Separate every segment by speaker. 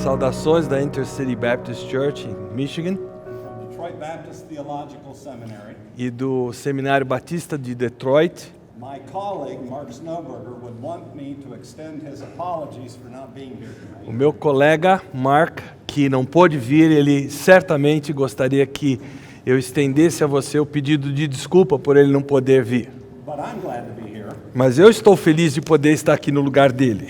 Speaker 1: saudações da Intercity Baptist Church em Michigan
Speaker 2: Detroit Baptist Theological Seminary.
Speaker 1: e do Seminário Batista de Detroit.
Speaker 2: My colleague, Mark Snowberger, would want me to extend his apologies for not being here
Speaker 1: O
Speaker 2: tonight.
Speaker 1: meu colega Mark, que não pôde vir, ele certamente gostaria que eu estendesse a você o pedido de desculpa por ele não poder vir.
Speaker 2: But I'm glad to be here,
Speaker 1: Mas eu estou feliz de poder estar aqui no lugar dele.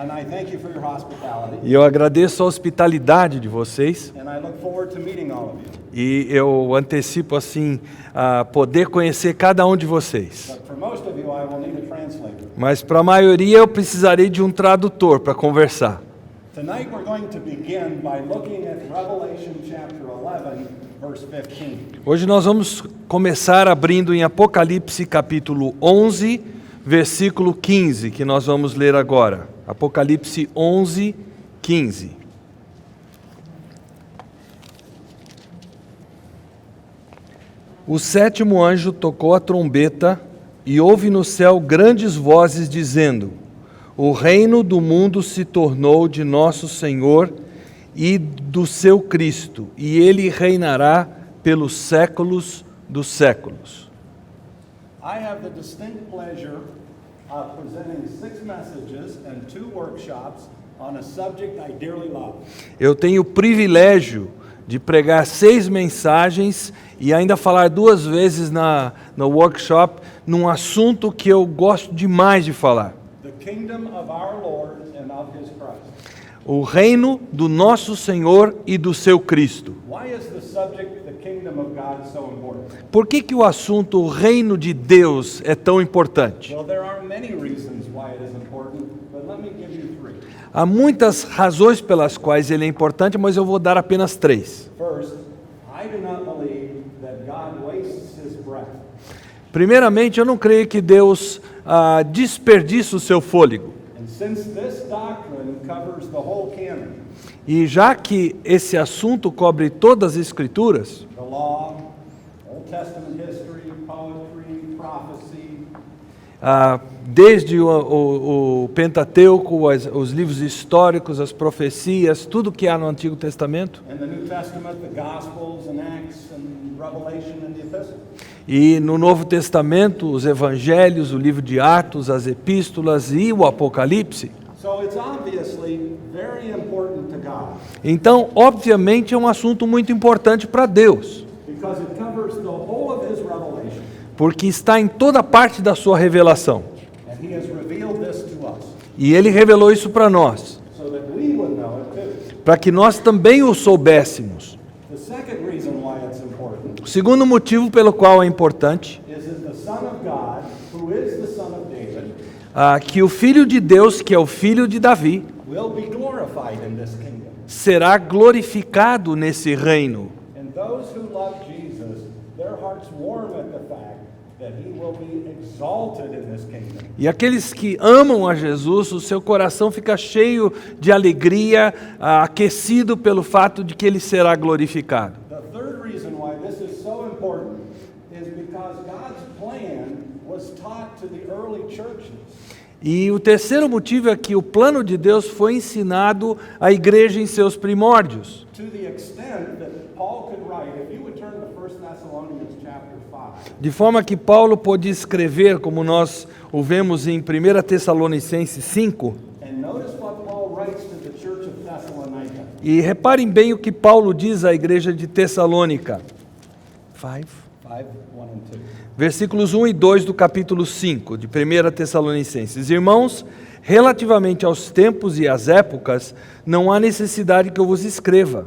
Speaker 2: and I thank you for your hospitality,
Speaker 1: E eu agradeço a hospitalidade de vocês.
Speaker 2: and I look forward to meeting all of you.
Speaker 1: E eu antecipo assim a poder conhecer cada um de vocês.
Speaker 2: But for most of you, I will need a translator.
Speaker 1: Mas para a maioria eu precisarei de um tradutor para conversar.
Speaker 2: Tonight we're going to begin by looking at Revelation chapter 11, verse 15.
Speaker 1: Hoje nós vamos começar abrindo em Apocalipse capítulo 11, versículo 15, que nós vamos ler agora. Apocalipse 11, 15. O sétimo anjo tocou a trombeta e houve no céu grandes vozes dizendo: O reino do mundo se tornou de nosso Senhor e do seu Cristo, e ele reinará pelos séculos dos séculos.
Speaker 2: I have the distinct pleasure of presenting 6 messages and 2 workshops on a subject I dearly love.
Speaker 1: Eu tenho o privilégio de pregar 6 mensagens e ainda falar 2 vezes no workshop num assunto que eu gosto demais de falar.
Speaker 2: The kingdom of our Lord and of his Christ.
Speaker 1: O reino do nosso Senhor e do seu Cristo.
Speaker 2: Why is the subject, the kingdom of God, so important?
Speaker 1: Por que o assunto o reino de Deus é tão importante?
Speaker 2: Well, there are many reasons why it is important, but let me give you 3.
Speaker 1: Há muitas razões pelas quais ele é importante, mas eu vou dar apenas 3.
Speaker 2: First, I do not believe that God wastes his breath.
Speaker 1: Primeiramente, eu não creio que Deus desperdiça o seu fôlego.
Speaker 2: And since this doctrine covers the whole canon,
Speaker 1: E já que esse assunto cobre todas as Escrituras,
Speaker 2: the law, Old Testament history, poetry, prophecy,
Speaker 1: desde o Pentateuco, os livros históricos, as profecias, tudo que há no Antigo Testamento,
Speaker 2: and the New Testament, the Gospels and Acts and Revelation and the Epistles.
Speaker 1: e no Novo Testamento, os Evangelhos, o livro de Atos, as Epístolas e o Apocalipse.
Speaker 2: So it's obviously very important to God
Speaker 1: Então, obviamente, é um assunto muito importante para Deus,
Speaker 2: because it covers the whole of his revelation,
Speaker 1: porque está em toda parte da sua revelação.
Speaker 2: and he has revealed this to us
Speaker 1: E Ele revelou isso para nós,
Speaker 2: so that we would know it too.
Speaker 1: para que nós também o soubéssemos.
Speaker 2: The second reason why it's important
Speaker 1: O segundo motivo pelo qual é importante
Speaker 2: is that the Son of God, who is the Son of David,
Speaker 1: que o Filho de Deus, que é o Filho de Davi,
Speaker 2: will be glorified in this kingdom.
Speaker 1: será glorificado nesse reino.
Speaker 2: And those who love Jesus, their hearts warm at the fact that he will be exalted in this kingdom.
Speaker 1: E aqueles que amam a Jesus, o seu coração fica cheio de alegria, aquecido pelo fato de que ele será glorificado.
Speaker 2: The third reason why this is so important is because God's plan was taught to the early churches.
Speaker 1: E o terceiro motivo é que o plano de Deus foi ensinado à igreja em seus primórdios.
Speaker 2: To the extent that Paul could write, if you would turn to 1 Thessalonians chapter 5,
Speaker 1: De forma que Paulo pôde escrever, como nós o vemos em 1 Tessalonicenses 5,
Speaker 2: and notice what Paul writes to the church of Thessalonica.
Speaker 1: e reparem bem o que Paulo diz à igreja de Tessalônica. 5.
Speaker 2: 5, 1 and 2.
Speaker 1: Versículos 1 e 2 do capítulo 5 de 1 Tessalonicenses. Irmãos, relativamente aos tempos e às épocas, não há necessidade que eu vos escreva,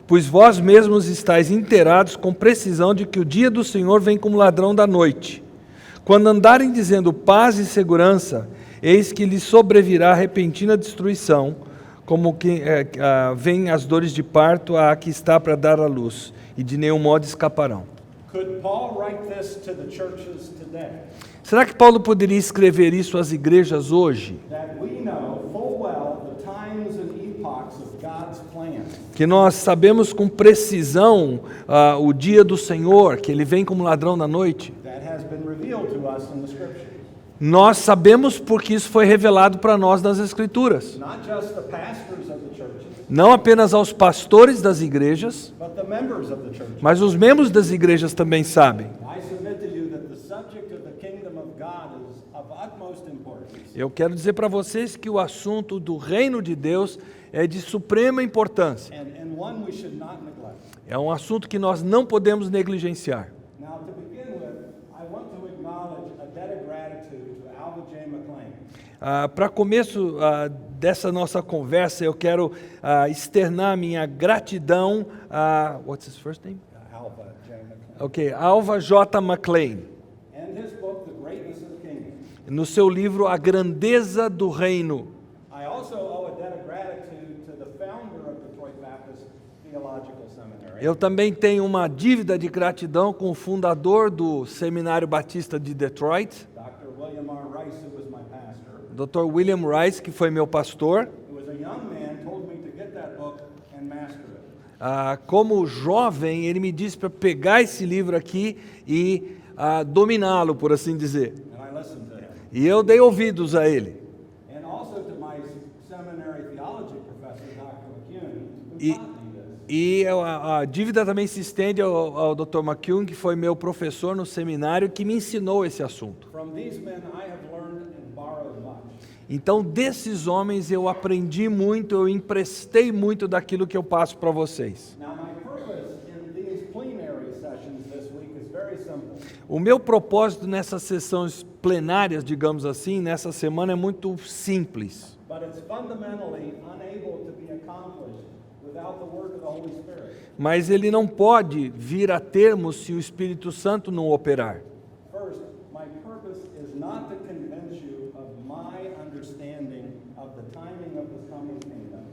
Speaker 1: pois vós mesmos estáis inteirados com precisão de que o dia do Senhor vem como ladrão da noite. Quando andarem dizendo paz e segurança, eis que lhes sobrevirá repentina destruição, como que vêm as dores de parto à que está para dar à luz, e de nenhum modo escaparão.
Speaker 2: Could Paul write this to the churches today?
Speaker 1: Será que Paulo poderia escrever isso às igrejas hoje?
Speaker 2: That we know full well the times and epochs of God's plan.
Speaker 1: Que nós sabemos com precisão o dia do Senhor, que Ele vem como ladrão da noite?
Speaker 2: That has been revealed to us in the Scriptures.
Speaker 1: Nós sabemos porque isso foi revelado para nós nas Escrituras.
Speaker 2: Not just the pastors of the churches,
Speaker 1: não apenas aos pastores das igrejas,
Speaker 2: but the members of the church.
Speaker 1: mas os membros das igrejas também sabem.
Speaker 2: I submit to you that the subject of the kingdom of God is of utmost importance.
Speaker 1: Eu quero dizer para vocês que o assunto do reino de Deus é de suprema importância.
Speaker 2: And one we should not neglect.
Speaker 1: É um assunto que nós não podemos negligenciar.
Speaker 2: Now, to begin with, I want to acknowledge a debt of gratitude to Alva J. McLean.
Speaker 1: Para começo dessa nossa conversa, eu quero externar minha gratidão a... What's his first name?
Speaker 2: Alva J. McLean.
Speaker 1: Ok, Alva J. McLean,
Speaker 2: And his book, The Greatness of the Kingdom.
Speaker 1: no seu livro A Grandeza do Reino.
Speaker 2: I also owe a debt of gratitude to the founder of Detroit Baptist Theological Seminary.
Speaker 1: Eu também tenho uma dívida de gratidão com o fundador do Seminário Batista de Detroit,
Speaker 2: Dr. William R. Rice, who was my pastor,
Speaker 1: Dr. William Rice, que foi meu pastor.
Speaker 2: who was a young man, told me to get that book and master it.
Speaker 1: Como jovem, ele me disse para pegar esse livro aqui e dominá-lo, por assim dizer.
Speaker 2: And I listened to him.
Speaker 1: E eu dei ouvidos a ele.
Speaker 2: And also to my seminary theology professor, Dr. McCune, who
Speaker 1: E,
Speaker 2: taught me this.
Speaker 1: e a dívida também se estende ao Dr. McCune, que foi meu professor no seminário, que me ensinou esse assunto.
Speaker 2: From these men, I have learned and borrowed much.
Speaker 1: Então, desses homens eu aprendi muito, eu emprestei muito daquilo que eu passo para vocês.
Speaker 2: Now, my purpose in these plenary sessions this week is very simple.
Speaker 1: O meu propósito nessas sessões plenárias, digamos assim, nessa semana é muito simples.
Speaker 2: But it's fundamentally unable to be accomplished without the work of the Holy Spirit.
Speaker 1: Mas ele não pode vir a termo se o Espírito Santo não operar.
Speaker 2: First, my purpose is not to convince you of my understanding of the timing of the coming kingdom.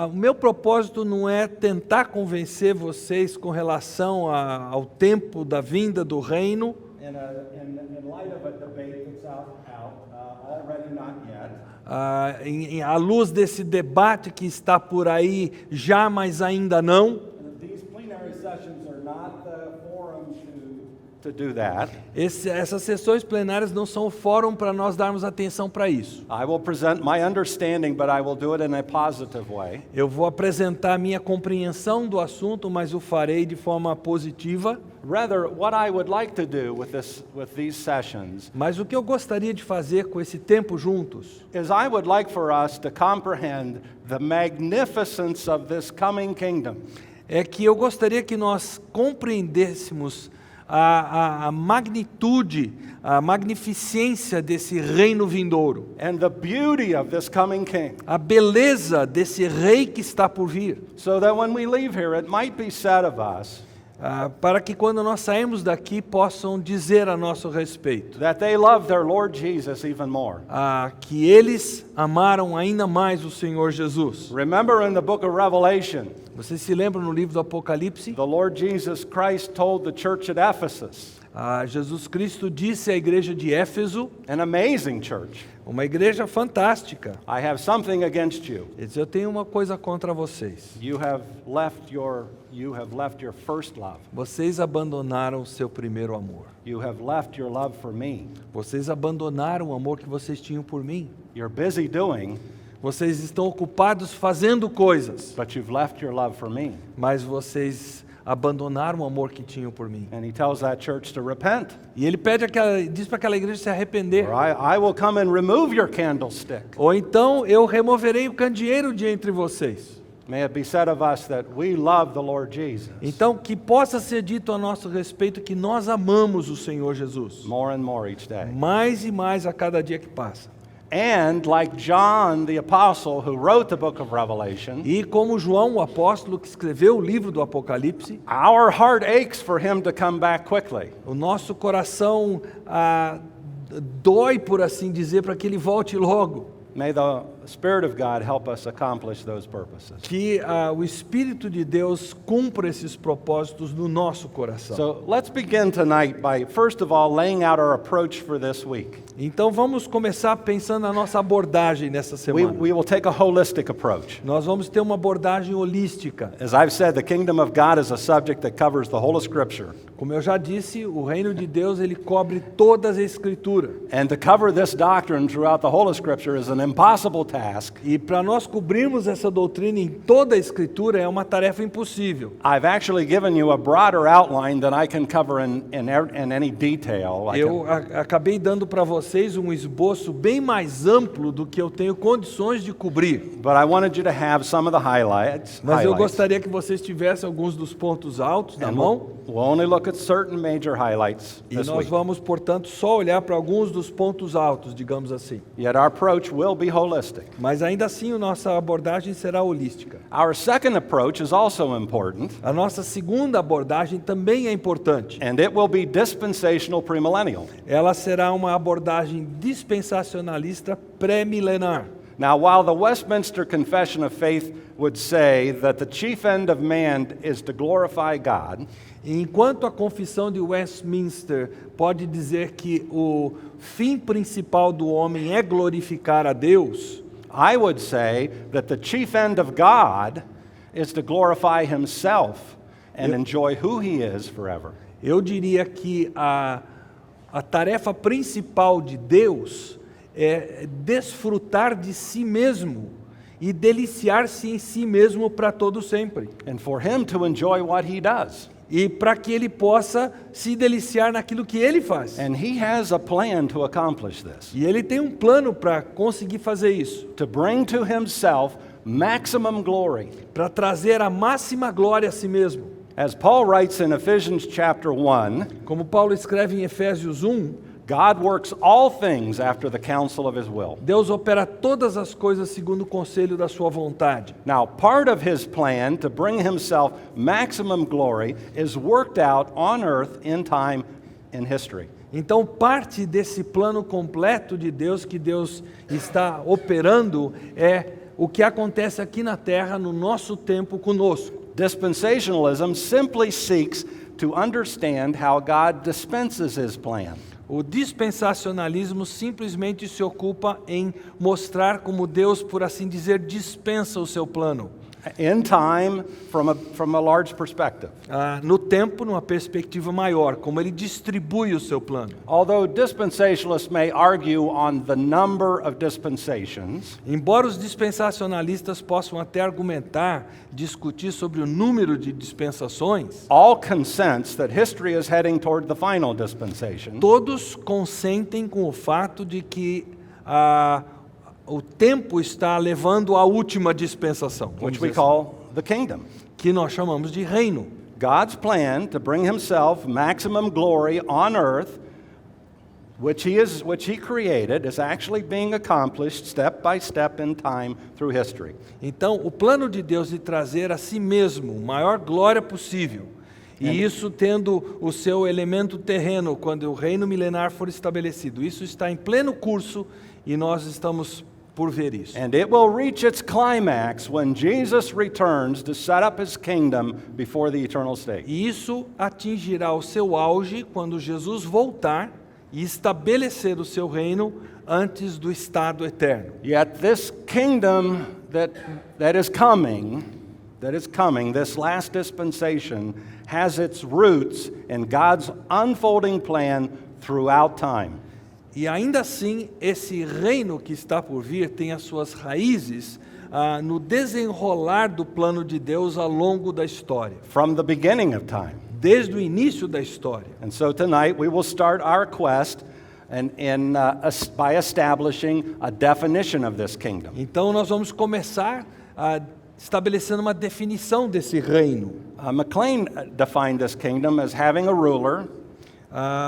Speaker 1: O meu propósito não é tentar convencer vocês com relação ao tempo da vinda do reino,
Speaker 2: In light of a debate that's already not yet.
Speaker 1: à luz desse debate que está por aí já, mas ainda não.
Speaker 2: These plenary sessions are not the forum to do that.
Speaker 1: Essas sessões plenárias não são o fórum para nós darmos atenção para isso.
Speaker 2: I will present my understanding, but I will do it in a positive way.
Speaker 1: Eu vou apresentar a minha compreensão do assunto, mas o farei de forma positiva.
Speaker 2: Rather, what I would like to do with these sessions
Speaker 1: Mas o que eu gostaria de fazer com esse tempo juntos
Speaker 2: is I would like for us to comprehend the magnificence of this coming kingdom.
Speaker 1: é que eu gostaria que nós compreendêssemos a magnitude, a magnificência desse reino vindouro,
Speaker 2: And the beauty of this coming king.
Speaker 1: a beleza desse rei que está por vir,
Speaker 2: So that when we leave here, it might be said of us
Speaker 1: para que quando nós saímos daqui possam dizer a nosso respeito
Speaker 2: that they love their Lord Jesus even more.
Speaker 1: que eles amaram ainda mais o Senhor Jesus.
Speaker 2: Remember in the book of Revelation,
Speaker 1: Vocês se lembram no livro do Apocalipse?
Speaker 2: the Lord Jesus Christ told the church at Ephesus,
Speaker 1: Jesus Cristo disse à igreja de Éfeso,
Speaker 2: an amazing church,
Speaker 1: uma igreja fantástica,
Speaker 2: I have something against you.
Speaker 1: ele disse: eu tenho uma coisa contra vocês.
Speaker 2: You have left your first love.
Speaker 1: Vocês abandonaram o seu primeiro amor.
Speaker 2: You have left your love for me.
Speaker 1: Vocês abandonaram o amor que vocês tinham por mim.
Speaker 2: You're busy doing,
Speaker 1: Vocês estão ocupados fazendo coisas,
Speaker 2: but you've left your love for me.
Speaker 1: mas vocês abandonaram o amor que tinham por mim.
Speaker 2: And he tells that church to repent.
Speaker 1: E ele diz para aquela igreja se arrepender.
Speaker 2: Or I will come and remove your candlestick.
Speaker 1: Ou então eu removerei o candeeiro de entre vocês.
Speaker 2: May it be said of us that we love the Lord Jesus
Speaker 1: Então que possa ser dito a nosso respeito que nós amamos o Senhor Jesus.
Speaker 2: more and more each day.
Speaker 1: Mais e mais a cada dia que passa.
Speaker 2: And like John the apostle who wrote the book of Revelation,
Speaker 1: E como João, o apóstolo que escreveu o livro do Apocalipse,
Speaker 2: our heart aches for him to come back quickly.
Speaker 1: o nosso coração dói, por assim dizer, para que ele volte logo.
Speaker 2: May the Spirit of God help us accomplish those purposes.
Speaker 1: Que o Espírito de Deus cumpra esses propósitos no nosso coração.
Speaker 2: So let's begin tonight by, first of all, laying out our approach for this week.
Speaker 1: Então vamos começar pensando na nossa abordagem nessa
Speaker 2: We
Speaker 1: semana.
Speaker 2: will take a holistic approach.
Speaker 1: Nós vamos ter uma abordagem holística.
Speaker 2: As I've said, the kingdom of God is a subject that covers the whole of Scripture.
Speaker 1: Como eu já disse, o reino de Deus ele cobre toda a Escritura.
Speaker 2: And to cover this doctrine throughout the whole of Scripture is an impossible task.
Speaker 1: E para nós cobrirmos essa doutrina em toda a Escritura é uma tarefa impossível.
Speaker 2: I've actually given you a broader outline than I can cover in any detail.
Speaker 1: Eu acabei dando para vocês um esboço bem mais amplo do que eu tenho condições de cobrir.
Speaker 2: But I wanted you to have some of the highlights.
Speaker 1: Mas eu gostaria que vocês tivessem alguns dos pontos altos na
Speaker 2: And
Speaker 1: mão.
Speaker 2: we'll only look at certain major highlights
Speaker 1: E
Speaker 2: this
Speaker 1: nós
Speaker 2: week.
Speaker 1: vamos, portanto, só olhar para alguns dos pontos altos, digamos assim.
Speaker 2: Yet our approach will be holistic.
Speaker 1: Mas ainda assim, a nossa abordagem será holística.
Speaker 2: Our second approach is also important,
Speaker 1: A nossa segunda abordagem também é importante.
Speaker 2: and it will be dispensational premillennial.
Speaker 1: Ela será uma abordagem dispensacionalista pré-milenar.
Speaker 2: Now, while the Westminster Confession of Faith would say that the chief end of man is to glorify God,
Speaker 1: Enquanto a confissão de Westminster pode dizer que o fim principal do homem é glorificar a Deus,
Speaker 2: I would say that the chief end of God is to glorify himself and enjoy who he is forever.
Speaker 1: eu diria que a tarefa principal de Deus é desfrutar de si mesmo e deliciar-se em si mesmo para todo sempre.
Speaker 2: And for him to enjoy what he does.
Speaker 1: E para que ele possa se deliciar naquilo que ele faz.
Speaker 2: And he has a plan to accomplish this.
Speaker 1: E ele tem um plano para conseguir fazer isso,
Speaker 2: To bring to himself maximum glory.
Speaker 1: para trazer a máxima glória a si mesmo.
Speaker 2: As Paul writes in Ephesians chapter 1,
Speaker 1: Como Paulo escreve em Efésios 1,
Speaker 2: God works all things after the counsel of his will.
Speaker 1: Deus opera todas as coisas segundo o conselho da sua vontade.
Speaker 2: Now, part of his plan to bring himself maximum glory is worked out on earth in time in history.
Speaker 1: Então, parte desse plano completo de Deus que Deus está operando é o que acontece aqui na terra no nosso tempo conosco.
Speaker 2: Dispensationalism simply seeks to understand how God dispenses his plan.
Speaker 1: O dispensacionalismo simplesmente se ocupa em mostrar como Deus, por assim dizer, dispensa o seu plano.
Speaker 2: In time, from a large perspective.
Speaker 1: No tempo, numa perspectiva maior, como ele distribui o seu plano.
Speaker 2: Although dispensationalists may argue on the number of dispensations,
Speaker 1: Embora os dispensacionalistas possam até argumentar, discutir sobre o número de dispensações,
Speaker 2: all consents that history is heading toward the final dispensation.
Speaker 1: todos consentem com o fato de que o tempo está levando à última dispensação,
Speaker 2: Which we call the kingdom.
Speaker 1: que nós chamamos de reino.
Speaker 2: God's plan to bring himself maximum glory on earth, which he created, is actually being accomplished step by step in time through history.
Speaker 1: Então, o plano de Deus de trazer a si mesmo maior glória possível, e isso tendo o seu elemento terreno quando o reino milenar for estabelecido, isso está em pleno curso e nós estamos por ver isso.
Speaker 2: And it will reach its climax when Jesus returns to set up his kingdom before the eternal state.
Speaker 1: E isso atingirá o seu auge quando Jesus voltar e estabelecer o seu reino antes do estado eterno.
Speaker 2: Yet this kingdom that is coming, this last dispensation, has its roots in God's unfolding plan throughout time.
Speaker 1: E ainda assim, esse reino que está por vir tem as suas raízes no desenrolar do plano de Deus ao longo da história,
Speaker 2: From the beginning of time.
Speaker 1: desde o início da história.
Speaker 2: And so tonight we will start our quest by establishing a definition of this kingdom.
Speaker 1: Então nós vamos começar estabelecendo uma definição desse reino.
Speaker 2: McLean defined this kingdom as having a ruler,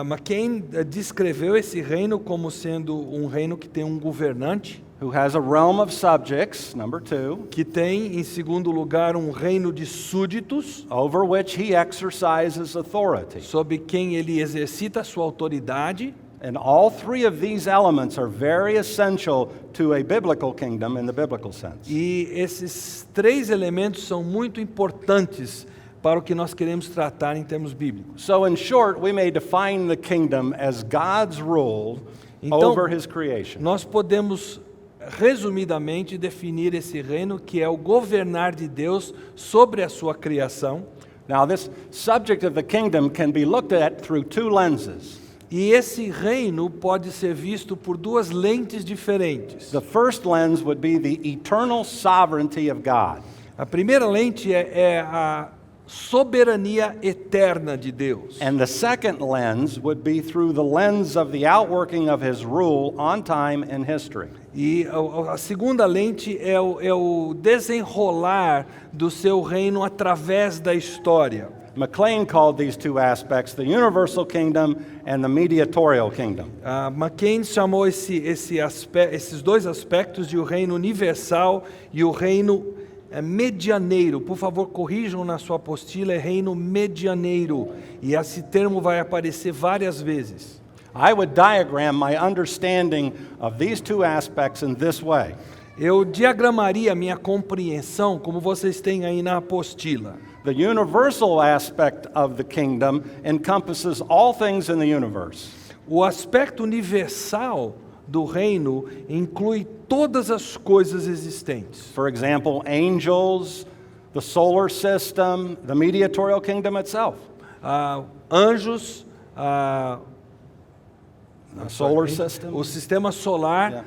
Speaker 1: McCain descreveu esse reino como sendo um reino que tem um governante,
Speaker 2: who has a realm of subjects, number 2,
Speaker 1: que tem, em segundo lugar, um reino de súditos,
Speaker 2: over which he exercises authority.
Speaker 1: sobre quem ele exercita a sua autoridade.
Speaker 2: And all three of these elements are very essential to a biblical kingdom in the biblical sense.
Speaker 1: E esses três elementos são muito importantes para o que nós queremos tratar em termos bíblicos.
Speaker 2: So in short, we may define the kingdom as God's rule
Speaker 1: Então,
Speaker 2: over his creation.
Speaker 1: nós podemos resumidamente definir esse reino que é o governar de Deus sobre a sua criação,
Speaker 2: Now, this subject of the kingdom can be looked at through two lenses.
Speaker 1: E esse reino pode ser visto por duas lentes diferentes.
Speaker 2: The first lens would be the eternal sovereignty of God.
Speaker 1: A primeira lente é a soberania eterna de Deus.
Speaker 2: And the second lens would be through the lens of the outworking of his rule on time and history.
Speaker 1: E a segunda lente é o desenrolar do seu reino através da história.
Speaker 2: McLean called these two aspects the universal kingdom and the mediatorial kingdom.
Speaker 1: McCain chamou esses dois aspectos de o reino universal e o reino medianeiro. Por favor, corrijam na sua apostila, é reino medianeiro. E esse termo vai aparecer várias vezes.
Speaker 2: I would diagram my understanding of these two aspects in this way.
Speaker 1: Eu diagramaria minha compreensão como vocês têm aí na apostila.
Speaker 2: The universal aspect of the kingdom encompasses all things in the universe.
Speaker 1: O aspecto universal do reino inclui todas as coisas existentes.
Speaker 2: For example, angels, the solar system, the mediatorial kingdom itself.
Speaker 1: Anjos,
Speaker 2: The solar system.
Speaker 1: o sistema solar,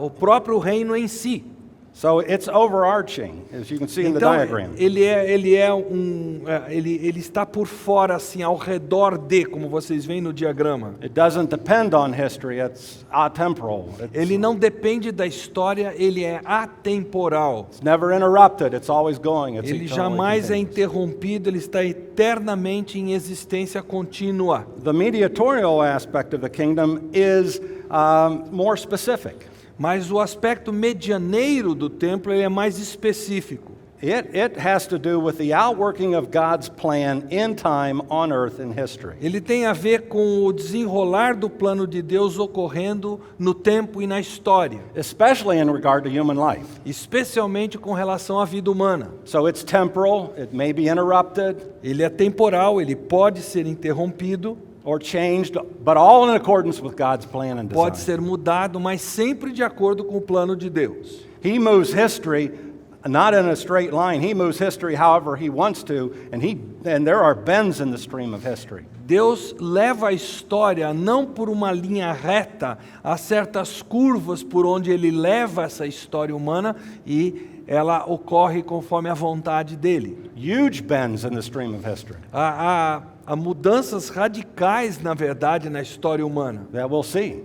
Speaker 1: o próprio reino em si.
Speaker 2: So it's overarching, as you can see in the
Speaker 1: Então,
Speaker 2: diagram.
Speaker 1: ele está por fora, assim, ao redor de, como vocês veem no diagrama.
Speaker 2: It doesn't depend on history, it's atemporal.
Speaker 1: Ele não depende da história, ele é atemporal.
Speaker 2: It's never interrupted, it's always going. It's
Speaker 1: Ele
Speaker 2: eternally
Speaker 1: jamais é
Speaker 2: continuous.
Speaker 1: interrompido, ele está eternamente em existência contínua.
Speaker 2: The mediatorial aspect of the kingdom is more specific.
Speaker 1: Mas o aspecto medianeiro do templo ele é mais específico.
Speaker 2: It has to do with the outworking of God's plan in time, on earth, in history.
Speaker 1: Ele tem a ver com o desenrolar do plano de Deus ocorrendo no tempo e na história,
Speaker 2: Especially in regard to human life.
Speaker 1: especialmente com relação à vida humana.
Speaker 2: So it's temporal, it may be interrupted
Speaker 1: Ele é temporal, ele pode ser interrompido,
Speaker 2: or changed, but all in accordance with God's plan and
Speaker 1: pode
Speaker 2: design.
Speaker 1: ser mudado, mas sempre de acordo com o plano de Deus.
Speaker 2: He moves history not in a straight line. He moves history however he wants to, and there are bends in the stream of history.
Speaker 1: Deus leva a história não por uma linha reta, há certas curvas por onde ele leva essa história humana e ela ocorre conforme a vontade dele.
Speaker 2: Huge bends in the stream of history
Speaker 1: Há mudanças radicais, na verdade, na história humana.
Speaker 2: that we'll see.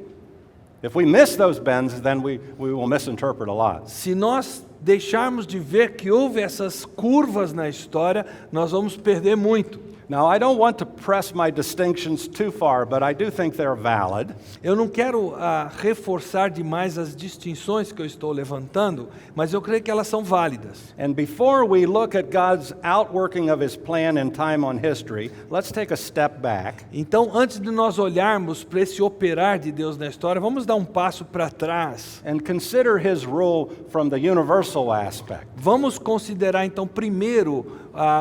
Speaker 2: If we miss those bends, then we will misinterpret a lot.
Speaker 1: Se nós deixarmos de ver que houve essas curvas na história, nós vamos perder muito.
Speaker 2: Now, I don't want to press my distinctions too far, but I do think they're valid.
Speaker 1: Eu não quero reforçar demais as distinções que eu estou levantando, mas eu creio que elas são válidas.
Speaker 2: And before we look at God's outworking of his plan in time on history, let's take a step back
Speaker 1: Então, antes de nós olharmos para esse operar de Deus na história, vamos dar um passo para trás.
Speaker 2: and consider his rule from the universal aspect.
Speaker 1: Vamos considerar então primeiro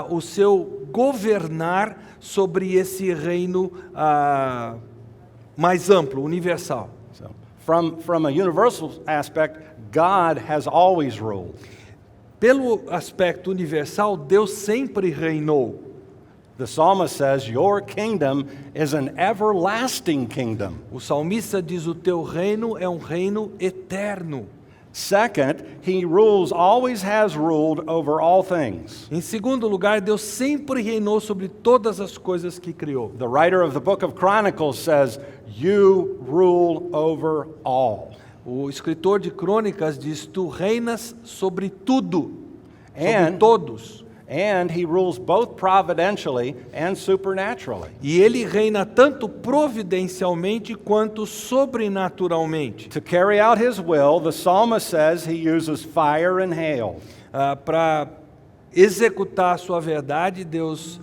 Speaker 1: o seu governar sobre esse reino mais amplo, universal.
Speaker 2: So, from a universal aspect, God has always ruled.
Speaker 1: Pelo aspecto universal, Deus sempre reinou.
Speaker 2: The psalmist says, "Your kingdom is an everlasting kingdom."
Speaker 1: O salmista diz: o teu reino é um reino eterno.
Speaker 2: Second, he always has ruled over all things.
Speaker 1: Em segundo lugar, Deus sempre reinou sobre todas as coisas que criou.
Speaker 2: The writer of the book of Chronicles says, "You rule over all."
Speaker 1: O escritor de Crônicas diz: tu reinas sobre tudo, sobre
Speaker 2: And-
Speaker 1: todos.
Speaker 2: And he rules both providentially and supernaturally.
Speaker 1: E ele reina tanto providencialmente quanto sobrenaturalmente.
Speaker 2: To carry out his will, the psalmist says he uses fire and hail.
Speaker 1: Para executar a sua verdade, Deus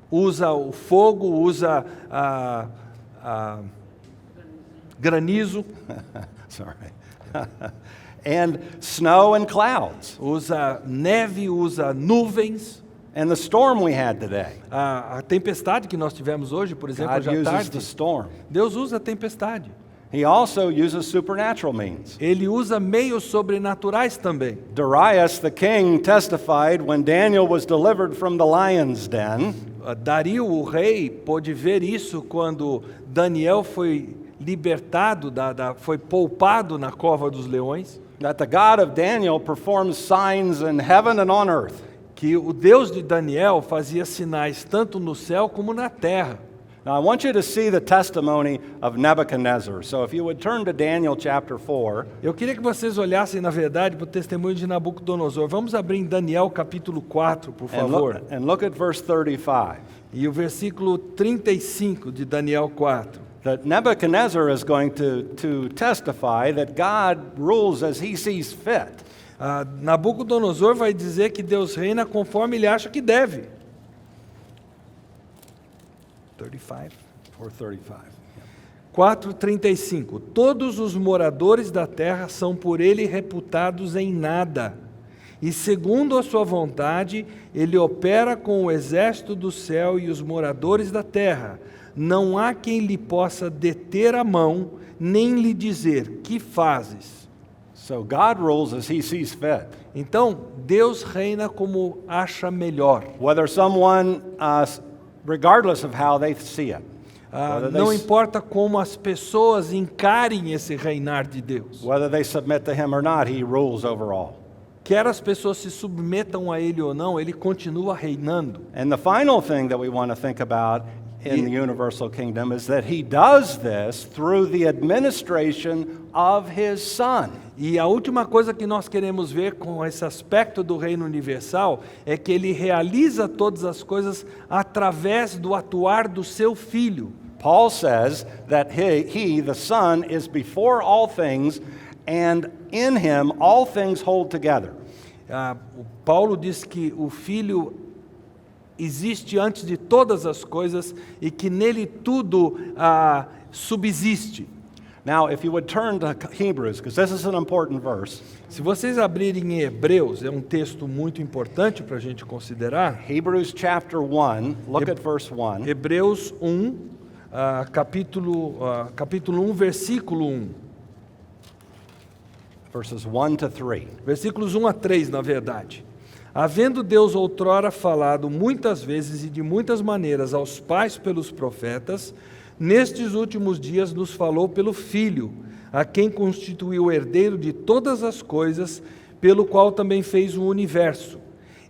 Speaker 1: usa o fogo, usa granizo,
Speaker 2: Sorry. And snow and clouds.
Speaker 1: usa neve, usa nuvens.
Speaker 2: And the storm we had today.
Speaker 1: A tempestade que nós tivemos hoje, por exemplo,
Speaker 2: God
Speaker 1: hoje à
Speaker 2: uses
Speaker 1: tarde,
Speaker 2: the storm.
Speaker 1: Deus usa a tempestade.
Speaker 2: He also uses supernatural means.
Speaker 1: ele usa meios sobrenaturais também.
Speaker 2: Darius the king testified when Daniel was delivered from the lion's den.
Speaker 1: Dario, o rei, pôde ver isso quando Daniel foi libertado, foi poupado na cova dos leões,
Speaker 2: That the God of Daniel performs signs in heaven and on earth.
Speaker 1: que o Deus de Daniel fazia sinais tanto no céu como na terra.
Speaker 2: Now I want you to see the testimony of Nebuchadnezzar. So if you would turn to Daniel chapter 4,
Speaker 1: Eu queria que vocês olhassem, na verdade, para o testemunho de Nabucodonosor. Vamos abrir em Daniel capítulo 4, por favor.
Speaker 2: and look at verse 35.
Speaker 1: E o versículo 35 de Daniel 4.
Speaker 2: That Nebuchadnezzar is going to testify that God rules as he sees fit.
Speaker 1: Nabucodonosor vai dizer que Deus reina conforme ele acha que deve. 35.
Speaker 2: 4:35.
Speaker 1: 4:35. Todos os moradores da terra são por ele reputados em nada. E segundo a sua vontade, ele opera com o exército do céu e os moradores da terra. Não há quem lhe possa deter a mão, nem lhe dizer: que fazes?
Speaker 2: So God rules as he sees fit.
Speaker 1: Então, Deus reina como acha melhor.
Speaker 2: Whether someone, regardless of how they see it,
Speaker 1: Não importa como as pessoas encarem esse reinar de Deus.
Speaker 2: whether they submit to him or not, he rules over all.
Speaker 1: Quer as pessoas se submetam a ele ou não, ele continua reinando.
Speaker 2: And the final thing that we want to think about in the universal kingdom is that he does this through the administration of his son.
Speaker 1: E a última coisa que nós queremos ver com esse aspecto do reino universal é que ele realiza todas as coisas através do atuar do seu filho.
Speaker 2: Paul says that he, the Son, is before all things, and in him all things hold together.
Speaker 1: O Paulo diz que o filho existe antes de todas as coisas e que nele tudo subsiste.
Speaker 2: Now, if you would turn to Hebrews, because this is an important verse.
Speaker 1: Se vocês abrirem em Hebreus, é um texto muito importante para a gente considerar.
Speaker 2: Hebrews chapter 1, look at verse 1.
Speaker 1: Hebreus 1, capítulo 1, versículo 1.
Speaker 2: Verses 1 to 3.
Speaker 1: Versículos 1 a 3, na verdade. Havendo Deus outrora falado muitas vezes e de muitas maneiras aos pais pelos profetas, nestes últimos dias nos falou pelo Filho, a quem constituiu o herdeiro de todas as coisas, pelo qual também fez o universo.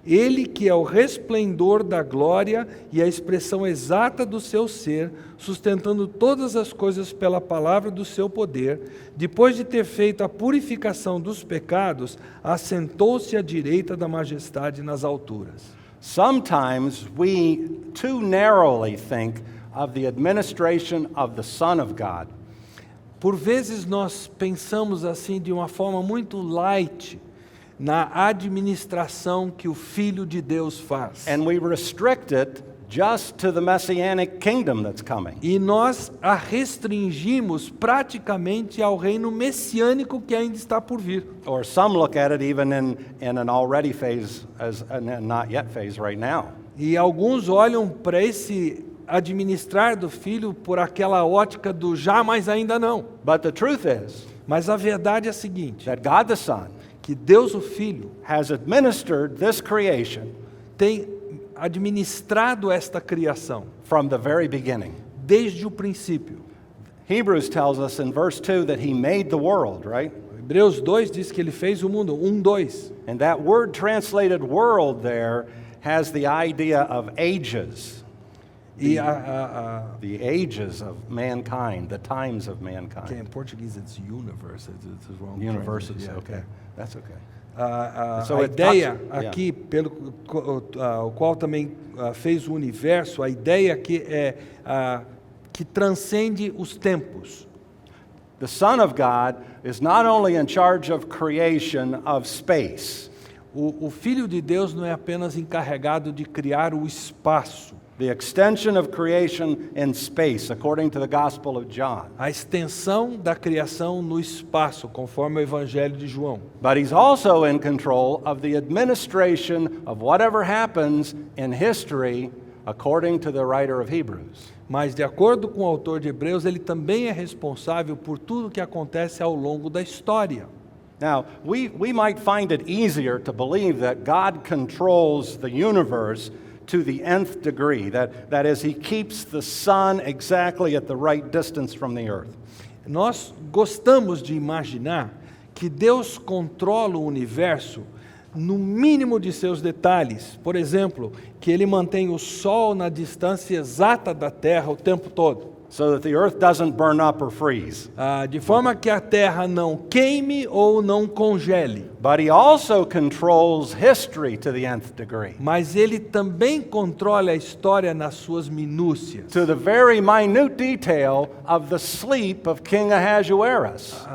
Speaker 1: Ele que é o resplendor da glória e a expressão exata do seu ser, sustentando todas as coisas pela palavra do seu poder, depois de ter feito a purificação dos pecados, assentou-se à direita da majestade nas alturas.
Speaker 2: Sometimes we too narrowly think of the administration of the Son of God.
Speaker 1: Por vezes nós pensamos assim de uma forma muito light na administração que o Filho de Deus faz.
Speaker 2: And we restrict it just to the messianic kingdom that's coming.
Speaker 1: E nós a restringimos praticamente ao reino messiânico que ainda está por vir.
Speaker 2: Or some look at it even in an already phase as a not yet phase right now.
Speaker 1: E alguns olham para esse administrar do Filho por aquela ótica do já, mas ainda não.
Speaker 2: But the truth is
Speaker 1: Mas a verdade é a seguinte,
Speaker 2: that God the Son
Speaker 1: que Deus o Filho
Speaker 2: has administered this creation
Speaker 1: tem administrado esta criação
Speaker 2: from the very beginning.
Speaker 1: desde o princípio.
Speaker 2: Hebrews tells us in verse 2 that he made the world, right?
Speaker 1: Hebreus 2 diz que ele fez o mundo, 2.
Speaker 2: And that word translated world there has the idea of ages.
Speaker 1: E
Speaker 2: The ages of mankind, the times of
Speaker 1: que
Speaker 2: mankind.
Speaker 1: em português it's universe, it's wrong.
Speaker 2: Universes,
Speaker 1: translated,
Speaker 2: okay.
Speaker 1: yeah.
Speaker 2: That's okay.
Speaker 1: A
Speaker 2: it
Speaker 1: ideia
Speaker 2: talks-
Speaker 1: aqui, o qual também fez o universo, a ideia aqui é que transcende os tempos.
Speaker 2: The Son of God is not only in charge of creation of space.
Speaker 1: O Filho de Deus não é apenas encarregado de criar o espaço,
Speaker 2: The extension of creation in space, according to the Gospel of John.
Speaker 1: a extensão da criação no espaço, conforme o Evangelho de João.
Speaker 2: But he's also in control of the administration of whatever happens in history according to the writer of Hebrews.
Speaker 1: Mas, de acordo com o autor de Hebreus, ele também é responsável por tudo que acontece ao longo da história.
Speaker 2: Now, we might find it easier to believe that God controls the universe to the nth degree. That is, He keeps the sun exactly at the right distance from the earth.
Speaker 1: Nós gostamos de imaginar que Deus controla o universo no mínimo de seus detalhes. Por exemplo, que Ele mantém o Sol na distância exata da Terra o tempo todo.
Speaker 2: So that the earth doesn't burn up or freeze.
Speaker 1: De forma que a Terra não queime ou não congele.
Speaker 2: But He also controls history to the nth degree.
Speaker 1: Mas Ele também controla a história nas suas minúcias.
Speaker 2: To the very minute detail of the sleep of King Ahasuerus.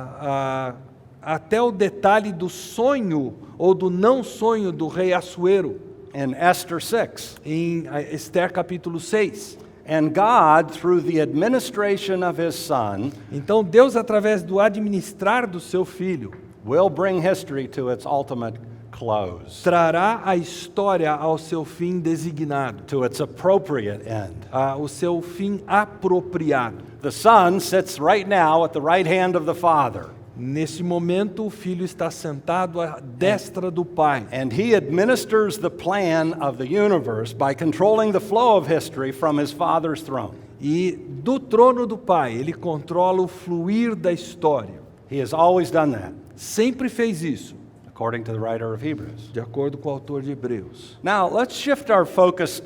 Speaker 1: Até o detalhe do sonho ou do não sonho do rei Assuero.
Speaker 2: In Esther 6.
Speaker 1: Em Esther capítulo 6.
Speaker 2: And God, through the administration of His Son,
Speaker 1: então Deus, através do administrar do seu Filho,
Speaker 2: will bring history to its ultimate close.
Speaker 1: Trará a história ao seu fim designado.
Speaker 2: To its appropriate end.
Speaker 1: O seu fim apropriado.
Speaker 2: The Son sits right now at the right hand of the Father.
Speaker 1: Nesse momento, o Filho está sentado à destra do Pai.
Speaker 2: And He administers the plan of the universe by controlling the flow of history from His Father's throne.
Speaker 1: E do trono do Pai, Ele controla o fluir da história.
Speaker 2: He has always done that.
Speaker 1: Sempre fez isso.
Speaker 2: According to the writer of Hebrews.
Speaker 1: De acordo com o autor de Hebreus.
Speaker 2: Now, let's shift our focus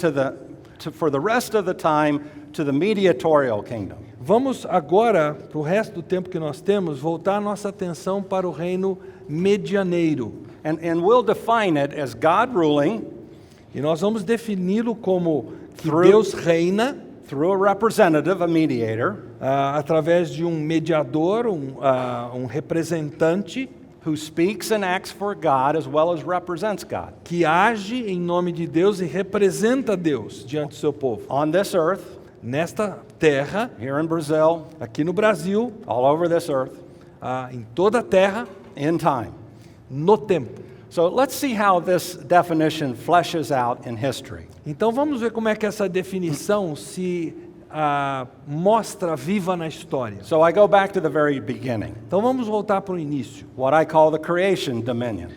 Speaker 2: for the rest of the time to the mediatorial kingdom.
Speaker 1: Vamos agora, para o resto do tempo que nós temos, voltar a nossa atenção para o reino medianeiro.
Speaker 2: And we'll define it as God ruling.
Speaker 1: E nós vamos defini-lo como que Deus reina
Speaker 2: through a representative, a mediator,
Speaker 1: através de um mediador, um representante,
Speaker 2: who speaks and acts for God as well as represents God.
Speaker 1: Que age em nome de Deus e representa Deus diante do seu povo.
Speaker 2: On this earth,
Speaker 1: nesta terra,
Speaker 2: here in Brazil,
Speaker 1: aqui no Brasil,
Speaker 2: all over this earth,
Speaker 1: em toda a terra,
Speaker 2: in time,
Speaker 1: no tempo.
Speaker 2: So let's see how this definition fleshes out in history.
Speaker 1: Então vamos ver como é que essa definição se mostra viva na história.
Speaker 2: So I go back to the very beginning.
Speaker 1: Então vamos voltar para o início.
Speaker 2: What I call the creation dominion.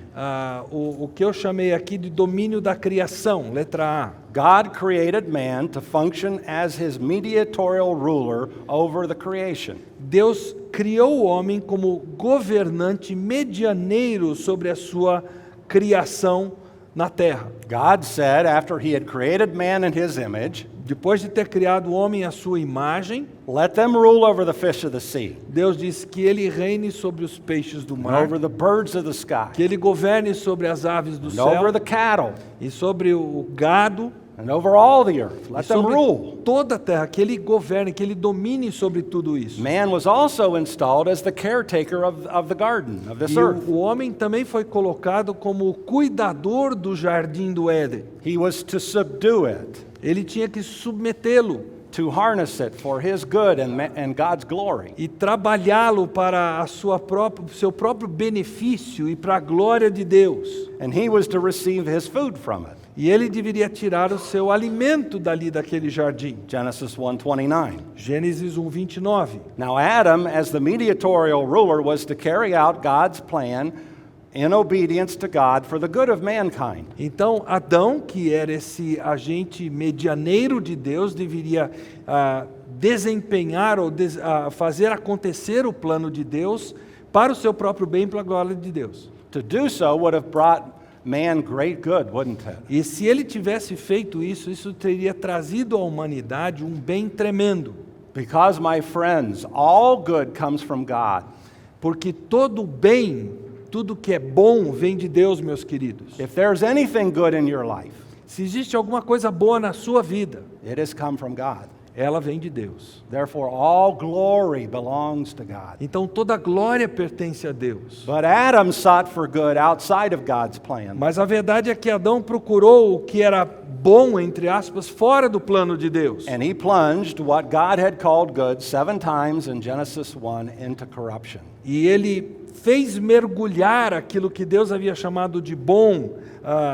Speaker 1: O que eu chamei aqui de domínio da criação, letra A.
Speaker 2: God created man to function as his mediatorial ruler over the creation.
Speaker 1: Deus criou o homem como governante medianeiro sobre a sua criação na terra.
Speaker 2: God said, after he had created man in his image,
Speaker 1: depois de ter criado o homem à sua imagem,
Speaker 2: let them rule over the fish of the sea.
Speaker 1: Deus disse que ele reine sobre os peixes do mar,
Speaker 2: and over the birds of the sky,
Speaker 1: que ele governe sobre as aves do
Speaker 2: and
Speaker 1: céu,
Speaker 2: over the cattle,
Speaker 1: e sobre o gado,
Speaker 2: and over all the earth. Let them rule.
Speaker 1: Toda a terra, que ele governe, que ele domine sobre tudo isso.
Speaker 2: Man was also installed as the caretaker of the garden, of this earth.
Speaker 1: O homem também foi colocado como o cuidador do jardim do Éden.
Speaker 2: He was to subdue it.
Speaker 1: Ele tinha que submetê-lo,
Speaker 2: to harness it for his good and God's glory.
Speaker 1: E trabalhá-lo para seu próprio benefício e para a glória de Deus.
Speaker 2: And he was to receive his food from it.
Speaker 1: E ele deveria tirar o seu alimento daquele jardim.
Speaker 2: Genesis 1:29.
Speaker 1: Gênesis 1:29.
Speaker 2: Now Adam, as the mediatorial ruler, was to carry out God's plan in obedience to God for the good of mankind.
Speaker 1: Então Adão, que era esse agente medianeiro de Deus, deveria desempenhar ou fazer acontecer o plano de Deus para o seu próprio bem e para a glória de Deus.
Speaker 2: To do so would have brought man great good, wouldn't it?
Speaker 1: E se ele tivesse feito isso, isso teria trazido à humanidade um bem tremendo.
Speaker 2: Because, my friends, all good comes from God.
Speaker 1: Porque todo bem, tudo que é bom vem de Deus, meus queridos.
Speaker 2: If there's anything good in your life,
Speaker 1: se existe alguma coisa boa na sua vida,
Speaker 2: it has come from God.
Speaker 1: Ela vem de Deus.
Speaker 2: Therefore, all glory belongs to God.
Speaker 1: Então toda glória pertence a Deus.
Speaker 2: But Adam sought for good outside of God's plan.
Speaker 1: Mas a verdade é que Adão procurou o que era bom, entre aspas, fora do plano de Deus.
Speaker 2: And he plunged what God had called good 7 times in Genesis 1 into corruption.
Speaker 1: E ele fez mergulhar aquilo que Deus havia chamado de bom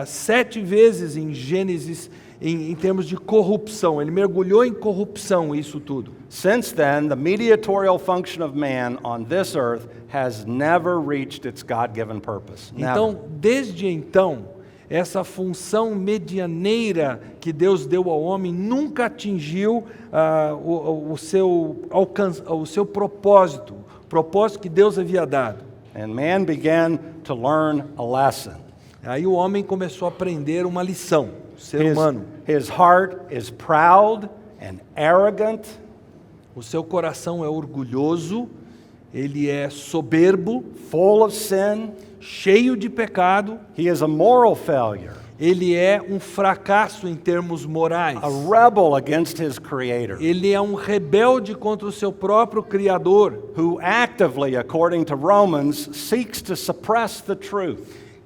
Speaker 1: 7 vezes em Gênesis, em termos de corrupção. Ele mergulhou em corrupção, isso tudo.
Speaker 2: Since then, the mediatorial function of man on this earth has never reached its God-given purpose. Never.
Speaker 1: Então, desde então, essa função medianeira que Deus deu ao homem nunca atingiu o seu propósito, o propósito que Deus havia dado.
Speaker 2: And man began to learn a lesson.
Speaker 1: Aí o homem começou a aprender uma lição, o ser humano.
Speaker 2: His heart is proud and arrogant.
Speaker 1: O seu coração é orgulhoso, ele é soberbo,
Speaker 2: Full of sin.
Speaker 1: cheio de pecado,
Speaker 2: He is a moral failure,
Speaker 1: ele é um fracasso em termos morais.
Speaker 2: a rebel against his creator,
Speaker 1: Ele é um rebelde contra o seu próprio Criador,
Speaker 2: who actively, according to Romans, seeks to suppress the truth.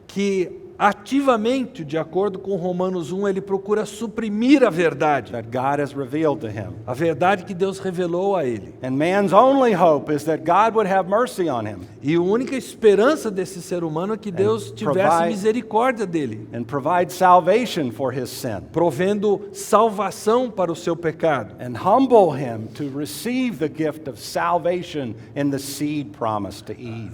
Speaker 1: que ativamente, de acordo com Romanos 1, ele procura suprimir a verdade.
Speaker 2: That God has revealed to him.
Speaker 1: A verdade que Deus revelou a ele.
Speaker 2: And man's only hope is that God would have mercy on him
Speaker 1: E a única esperança desse ser humano é que Deus tivesse
Speaker 2: provide-
Speaker 1: misericórdia dele,
Speaker 2: and provide salvation for his sin,
Speaker 1: provendo salvação para o seu pecado.
Speaker 2: and humble him to receive the gift of salvation in the seed promised to Eve.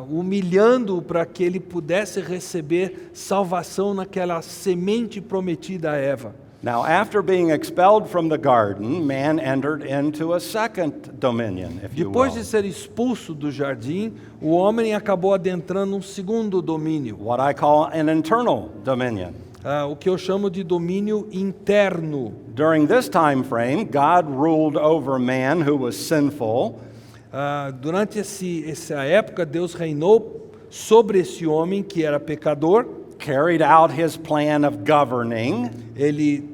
Speaker 1: Humilhando-o para que ele pudesse receber salvação naquela semente prometida a Eva.
Speaker 2: Now, after being expelled from the garden, man entered into a second dominion, if you
Speaker 1: Depois
Speaker 2: will.
Speaker 1: de ser expulso do jardim, o homem acabou adentrando um segundo domínio,
Speaker 2: What I call an internal dominion.
Speaker 1: o que eu chamo de domínio interno.
Speaker 2: During this time frame, God ruled over man who was sinful,
Speaker 1: Durante essa época, Deus reinou sobre esse homem que era pecador.
Speaker 2: carried out his plan of governing,
Speaker 1: Ele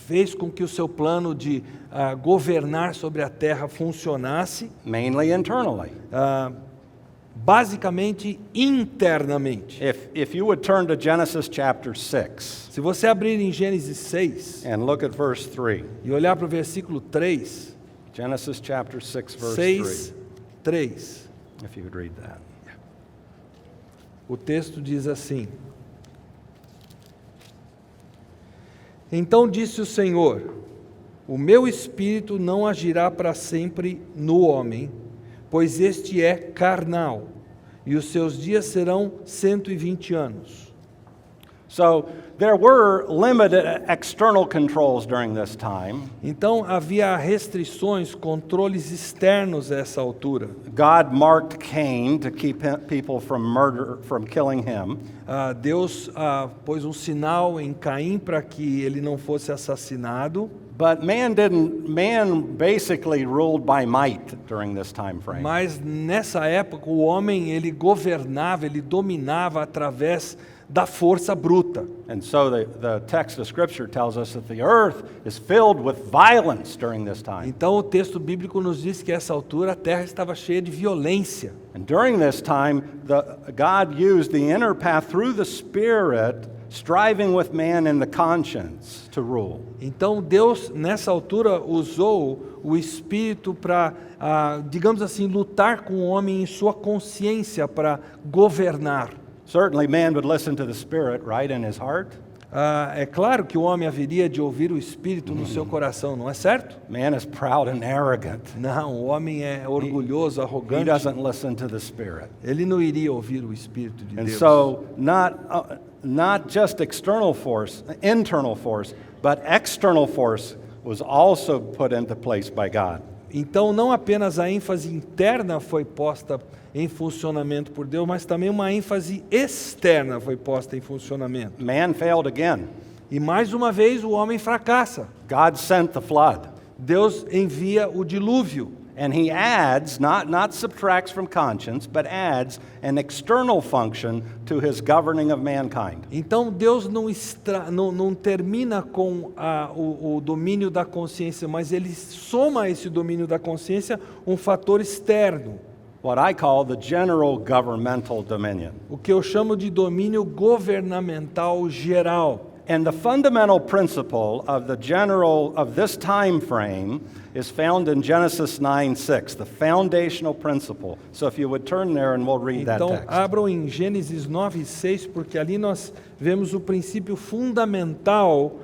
Speaker 1: fez com que o seu plano de governar sobre a terra funcionasse,
Speaker 2: mainly internally.
Speaker 1: basicamente internamente.
Speaker 2: If you would turn to Genesis chapter 6
Speaker 1: Se você abrir em Gênesis 6
Speaker 2: and look at verse 3.
Speaker 1: e olhar para o versículo 3,
Speaker 2: Genesis chapter 6, verse
Speaker 1: 6, 3,
Speaker 2: 3. If you would read that.
Speaker 1: o texto diz assim: Então disse o Senhor: O meu espírito não agirá para sempre no homem, pois este é carnal, e os seus dias serão 120 anos.
Speaker 2: So there were limited external controls during this time.
Speaker 1: Então havia restrições, controles externos a essa altura.
Speaker 2: God marked Cain to keep people from killing him.
Speaker 1: Deus pôs um sinal em Caim para que ele não fosse assassinado.
Speaker 2: But man basically ruled by might during this time frame.
Speaker 1: Mas nessa época o homem ele governava, ele dominava através da força bruta.
Speaker 2: And so the text of Scripture tells us that the earth is filled with violence during this time.
Speaker 1: Então o texto bíblico nos diz que a essa altura a terra estava cheia de violência.
Speaker 2: And during this time, God used the inner path through the Spirit, striving with man in the conscience to rule.
Speaker 1: Então Deus nessa altura usou o Espírito para, digamos assim, lutar com o homem em sua consciência para governar.
Speaker 2: Certainly man would listen to the Spirit, right, in his heart.
Speaker 1: É claro que o homem haveria de ouvir o Espírito no seu coração, não é certo?
Speaker 2: Man is proud and arrogant.
Speaker 1: Não, o homem é orgulhoso,
Speaker 2: He
Speaker 1: arrogante.
Speaker 2: doesn't listen to the Spirit.
Speaker 1: Ele não iria ouvir o Espírito de
Speaker 2: And
Speaker 1: Deus.
Speaker 2: so not just internal force, but external force was also put into place by God.
Speaker 1: Então, não apenas a ênfase interna foi posta em funcionamento por Deus, mas também uma ênfase externa foi posta em funcionamento.
Speaker 2: Man failed again.
Speaker 1: E mais uma vez o homem fracassa.
Speaker 2: God sent the flood.
Speaker 1: Deus envia o dilúvio.
Speaker 2: And he adds, not subtracts from conscience, but adds an external function to his governing of mankind.
Speaker 1: Então Deus não termina com o domínio da consciência, mas Ele soma a esse domínio da consciência um fator externo.
Speaker 2: What I call the general governmental dominion.
Speaker 1: O que eu chamo de domínio governamental geral.
Speaker 2: And the fundamental principle of this time frame is found in Genesis 9:6, the foundational principle. So if you would turn there and we'll read that
Speaker 1: Então,
Speaker 2: text.
Speaker 1: abram em Gênesis 9:6, porque ali nós vemos o princípio fundamental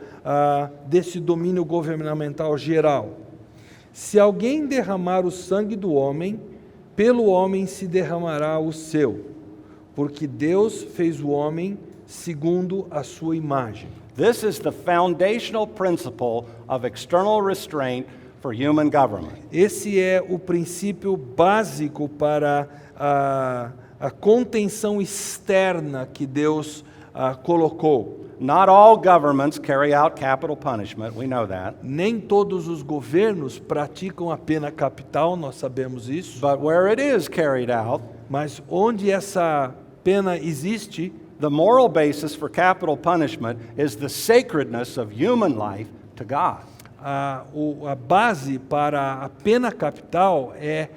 Speaker 1: desse domínio governamental geral. Se alguém derramar o sangue do homem, pelo homem se derramará o seu, porque Deus fez o homem segundo a sua imagem.
Speaker 2: This is the foundational principle of external restraint for human government.
Speaker 1: Esse é o princípio básico para a contenção externa que Deus colocou.
Speaker 2: Not all governments carry out capital punishment, we know that.
Speaker 1: Nem todos os governos praticam a pena capital, nós sabemos isso.
Speaker 2: But where it is carried out,
Speaker 1: Mas onde essa pena existe,
Speaker 2: the moral basis for capital punishment is the sacredness of human life to God.
Speaker 1: a base para a pena capital é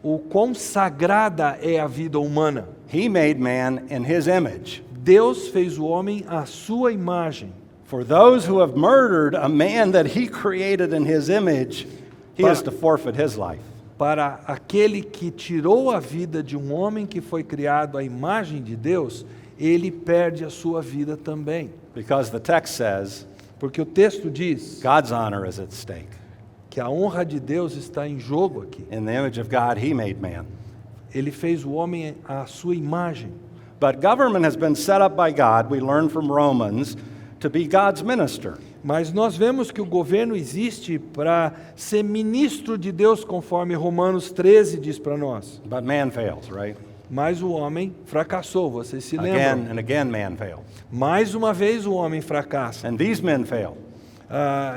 Speaker 1: o quão sagrada é a vida humana.
Speaker 2: He made man in his image.
Speaker 1: Deus fez o homem à sua imagem.
Speaker 2: For those who have murdered a man that he created in his image, he has to forfeit his life.
Speaker 1: Para aquele que tirou a vida de um homem que foi criado à imagem de Deus, ele perde a sua vida também.
Speaker 2: Because the text says,
Speaker 1: Porque o texto diz
Speaker 2: God's honor is at stake.
Speaker 1: que a honra de Deus está em jogo aqui.
Speaker 2: In the image of God, he made man.
Speaker 1: Ele fez o homem à sua imagem.
Speaker 2: But government has been set up by God, we learn from Romans, to be God's minister.
Speaker 1: Mas nós vemos que o governo existe para ser ministro de Deus, conforme Romanos 13 diz para nós.
Speaker 2: But man fails, right?
Speaker 1: Mas o homem fracassou, vocês se
Speaker 2: Again
Speaker 1: lembram?
Speaker 2: and again, man failed.
Speaker 1: Mais uma vez o homem fracassa.
Speaker 2: And these men failed.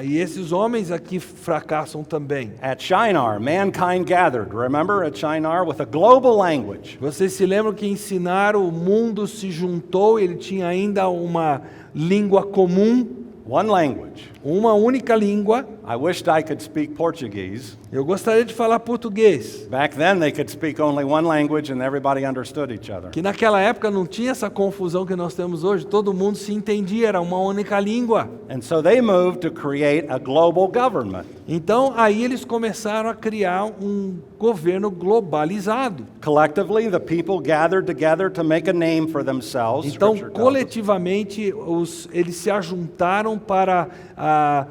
Speaker 1: E esses homens aqui fracassam também.
Speaker 2: At Shinar, mankind gathered, remember at Shinar, with a global language.
Speaker 1: Vocês se lembram que ensinaram, o mundo se juntou, ele tinha ainda uma língua comum,
Speaker 2: One language.
Speaker 1: uma única língua.
Speaker 2: I wished I could speak Portuguese.
Speaker 1: Eu gostaria de falar português,
Speaker 2: Back then, they could speak only one language and everybody understood each other.
Speaker 1: que naquela época não tinha essa confusão que nós temos hoje, todo mundo se entendia, era uma única língua.
Speaker 2: And so they moved to create a global government.
Speaker 1: Então aí eles começaram a criar um governo globalizado.
Speaker 2: Collectively, the people gathered together to make a name for themselves.
Speaker 1: Então,
Speaker 2: Scripture tells us.
Speaker 1: coletivamente, eles se ajuntaram para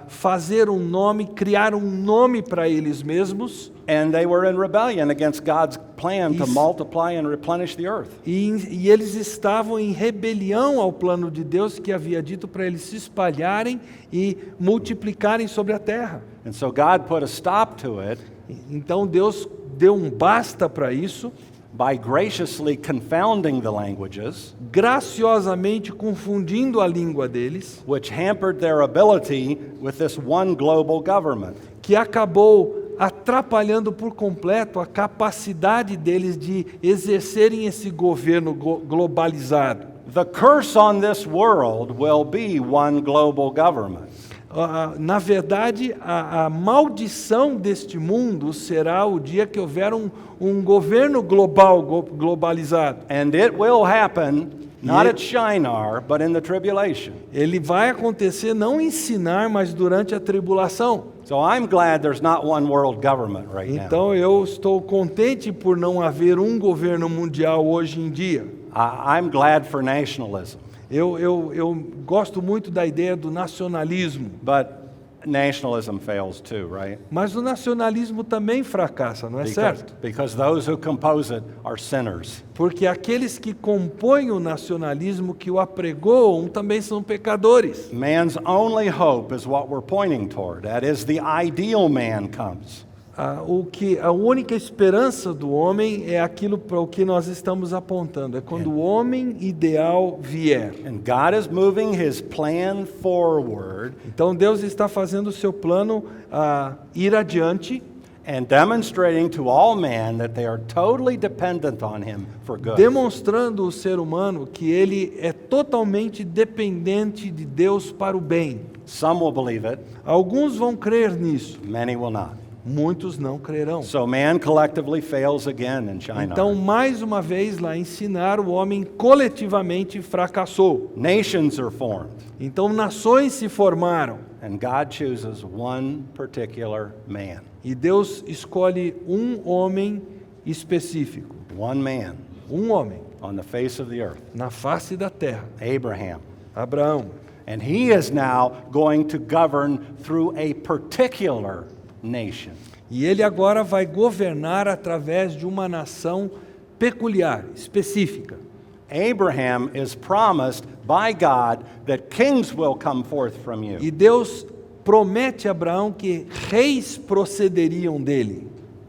Speaker 1: fazer um nome, criar um nome para eles mesmos.
Speaker 2: And they were in rebellion against God's plan to
Speaker 1: Isso.
Speaker 2: multiply and replenish the earth.
Speaker 1: E eles estavam em rebelião ao plano de Deus que havia dito para eles se espalharem e multiplicarem sobre a terra.
Speaker 2: And so God put a stop to it
Speaker 1: Então Deus deu um basta para isso,
Speaker 2: by graciously confounding the languages,
Speaker 1: graciosamente confundindo a língua deles,
Speaker 2: which hampered their ability with this one global government.
Speaker 1: que acabou atrapalhando por completo a capacidade deles de exercerem esse governo globalizado.
Speaker 2: The curse on this world will be one global government.
Speaker 1: Na verdade, a maldição deste mundo será o dia que houver um governo globalizado.
Speaker 2: And it will happen not
Speaker 1: E-
Speaker 2: at Shinar, but in the tribulation.
Speaker 1: Ele vai acontecer não em Sinar, mas durante a tribulação.
Speaker 2: So I'm glad there's not one world government right now.
Speaker 1: Então eu estou contente por não haver um governo mundial hoje em dia.
Speaker 2: I'm glad for nationalism,
Speaker 1: Eu gosto muito da ideia do nacionalismo,
Speaker 2: but nationalism fails too, right?
Speaker 1: mas o nacionalismo também fracassa, não é certo?
Speaker 2: Because those who compose it are sinners.
Speaker 1: Porque aqueles que compõem o nacionalismo, que o apregoam, também são pecadores.
Speaker 2: Man's only hope is what we're pointing toward. That is, the ideal man comes.
Speaker 1: A única esperança do homem é aquilo para o que nós estamos apontando, é quando o homem ideal vier.
Speaker 2: And God is moving his plan forward
Speaker 1: Então Deus está fazendo o seu plano ir adiante,
Speaker 2: and demonstrating to all men that they are totally dependent on him for good.
Speaker 1: demonstrando ao ser humano que ele é totalmente dependente de Deus para o bem.
Speaker 2: Some will believe it,
Speaker 1: Alguns vão crer nisso,
Speaker 2: many will not.
Speaker 1: muitos não crerão.
Speaker 2: So man collectively fails again in Shinar.
Speaker 1: Então, mais uma vez, lá ensinar, o homem coletivamente fracassou.
Speaker 2: Nations are formed,
Speaker 1: Então, nações se formaram.
Speaker 2: and God chooses one particular man.
Speaker 1: E Deus escolhe um homem específico.
Speaker 2: One man
Speaker 1: Um homem
Speaker 2: on the face of the earth,
Speaker 1: na face da terra.
Speaker 2: Abraham.
Speaker 1: Abraão.
Speaker 2: And he is now going to govern through a particular nation.
Speaker 1: E ele agora vai governar através de uma nação peculiar, específica.
Speaker 2: Abraham is promised by God that kings will come forth from you.
Speaker 1: E Deus promete a Abraão que reis procederiam dele.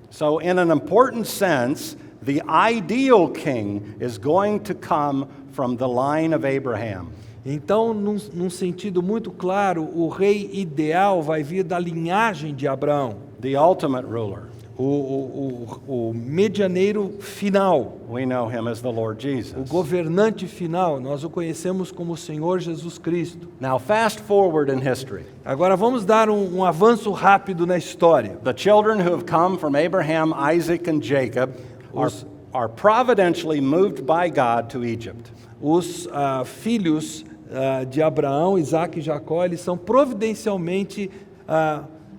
Speaker 2: So, in an important sense, the ideal king is going to come from the line of Abraham.
Speaker 1: Então, num sentido muito claro, o rei ideal vai vir da linhagem de Abraão,
Speaker 2: The ultimate ruler.
Speaker 1: o medianeiro final,
Speaker 2: We know him as the Lord
Speaker 1: o
Speaker 2: Jesus.
Speaker 1: governante final. Nós o conhecemos como o Senhor Jesus Cristo.
Speaker 2: Now, fast forward in history.
Speaker 1: Agora vamos dar um avanço rápido na história.
Speaker 2: The children who have come from Abraham, Isaac, and Jacob are providentially moved by God to Egypt.
Speaker 1: Os filhos de Abraão, Isaac e Jacó, eles são providencialmente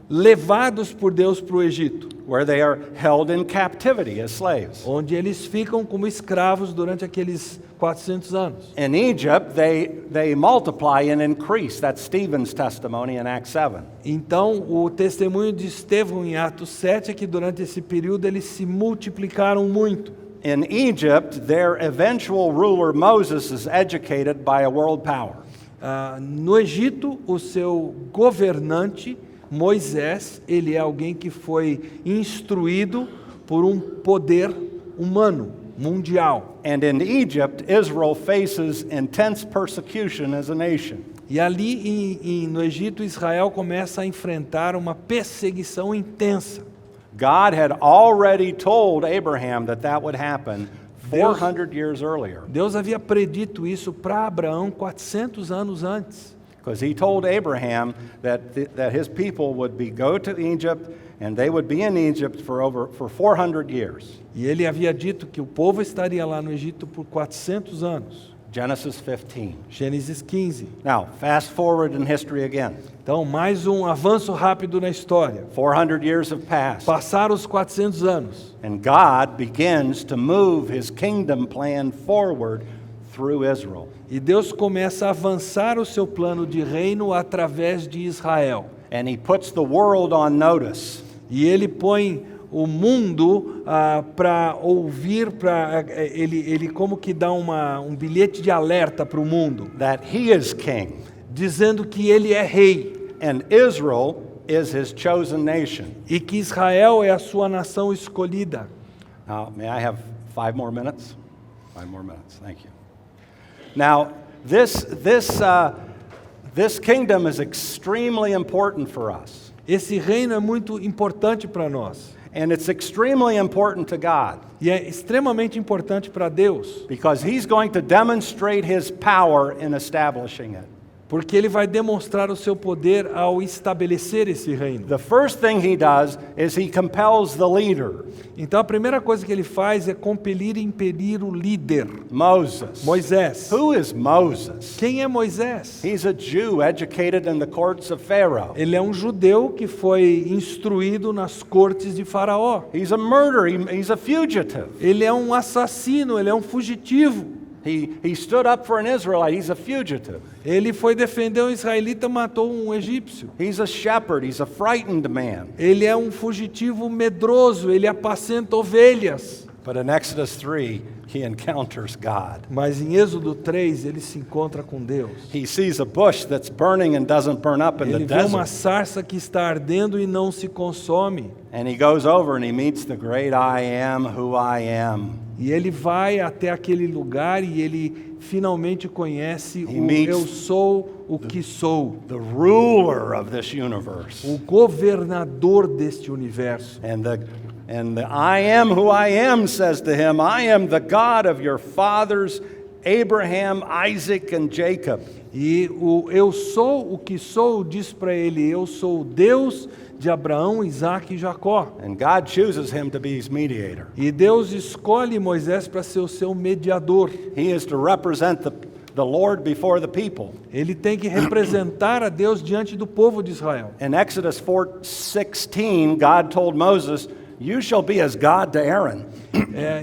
Speaker 1: levados por Deus para o Egito,
Speaker 2: Where they are held in captivity as slaves.
Speaker 1: onde eles ficam como escravos durante aqueles 400 anos.
Speaker 2: In Egypt, they multiply and increase. That's Stephen's testimony in Acts 7.
Speaker 1: Então, o testemunho de Estevão em Atos 7 é que durante esse período eles se multiplicaram muito.
Speaker 2: In Egypt, their eventual ruler Moses is educated by a world power.
Speaker 1: No Egito, o seu governante, Moisés, ele é alguém que foi instruído por um poder humano, mundial.
Speaker 2: And in Egypt, Israel faces intense persecution as a nation.
Speaker 1: E ali no Egito, Israel começa a enfrentar uma perseguição intensa.
Speaker 2: God had already told Abraham that would happen 400 years earlier.
Speaker 1: Deus havia predito isso para Abraão 400 anos antes.
Speaker 2: Because he told Abraham that his people would go to Egypt and they would be in Egypt for 400 years.
Speaker 1: E ele havia dito que o povo estaria lá no Egito por 400 anos.
Speaker 2: Genesis 15.
Speaker 1: Gênesis 15.
Speaker 2: Now, fast forward in history again.
Speaker 1: Então, mais um avanço rápido na história.
Speaker 2: 400 years have passed.
Speaker 1: Passaram os 400 anos.
Speaker 2: And God begins to move his kingdom plan forward through Israel.
Speaker 1: E Deus começa a avançar o seu plano de reino através de Israel.
Speaker 2: And he puts the world on notice.
Speaker 1: E ele põe o mundo para ouvir, ele como que dá um bilhete de alerta para o mundo,
Speaker 2: That he is king.
Speaker 1: dizendo que ele é rei
Speaker 2: And Israel is his chosen nation.
Speaker 1: e que Israel é a sua nação escolhida.
Speaker 2: Now, may I have 5 more minutes? 5 more minutes, thank you. Now, this kingdom is extremely important for us.
Speaker 1: Esse reino é muito importante para nós.
Speaker 2: And it's extremely important to God.
Speaker 1: E é extremamente importante para Deus,
Speaker 2: Because he's going to demonstrate his power in establishing it.
Speaker 1: porque ele vai demonstrar o seu poder ao estabelecer esse reino.
Speaker 2: The first thing he does is he compels the leader,
Speaker 1: Então a primeira coisa que ele faz é compelir e impedir o líder,
Speaker 2: Moses.
Speaker 1: Moisés.
Speaker 2: Who is Moses?
Speaker 1: Quem é Moisés?
Speaker 2: He's a Jew educated in the courts of Pharaoh.
Speaker 1: Ele é um judeu que foi instruído nas cortes de Faraó.
Speaker 2: He's a murderer, he's a fugitive.
Speaker 1: Ele é um assassino, ele é um fugitivo.
Speaker 2: He stood up for an Israelite, he's a fugitive.
Speaker 1: Ele foi defender um israelita, matou um egípcio.
Speaker 2: He's a shepherd, he's a frightened man.
Speaker 1: Ele é um fugitivo medroso, ele apacenta ovelhas.
Speaker 2: But in Exodus 3, he encounters God.
Speaker 1: Mas em Êxodo 3, ele se encontra com Deus.
Speaker 2: He sees a bush that's burning and doesn't burn up in the
Speaker 1: Ele vê uma
Speaker 2: desert.
Speaker 1: sarça que está ardendo e não se consome.
Speaker 2: And he goes over and he meets the great I am who I am.
Speaker 1: E ele vai até aquele lugar e ele finalmente conhece o
Speaker 2: meets
Speaker 1: eu sou o que sou,
Speaker 2: The ruler of this universe.
Speaker 1: o governador deste universo.
Speaker 2: And the I am who I am says to him, I am the God of your fathers, Abraham, Isaac, and Jacob.
Speaker 1: E o eu sou o que sou diz para ele: eu sou o Deus de Abraão, Isaque e Jacó.
Speaker 2: And God chooses him to be his mediator.
Speaker 1: E Deus escolhe Moisés para ser o seu mediador.
Speaker 2: He is to represent the Lord before the people.
Speaker 1: Ele tem que representar a Deus diante do povo de Israel.
Speaker 2: In Exodus 4:16, God told Moses, "You shall be as God to Aaron."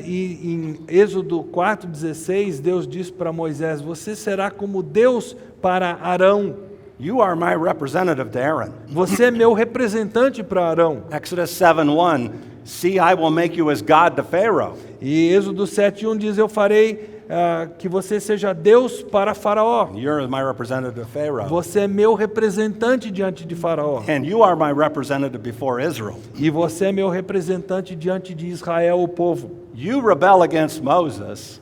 Speaker 1: E em Êxodo 4,16, Deus diz para Moisés: você será como Deus para Arão.
Speaker 2: You are my representative to Aaron.
Speaker 1: Você é meu representante para Arão.
Speaker 2: Exodus 7:1, "See, I will make you as God to Pharaoh."
Speaker 1: E Êxodo 7,1 diz: eu farei que você seja Deus para Faraó.
Speaker 2: You're my representative to Pharaoh.
Speaker 1: Você é meu representante diante de Faraó.
Speaker 2: And you are my representative before Israel.
Speaker 1: E você é meu representante diante de Israel, o povo.
Speaker 2: You rebel against Moses,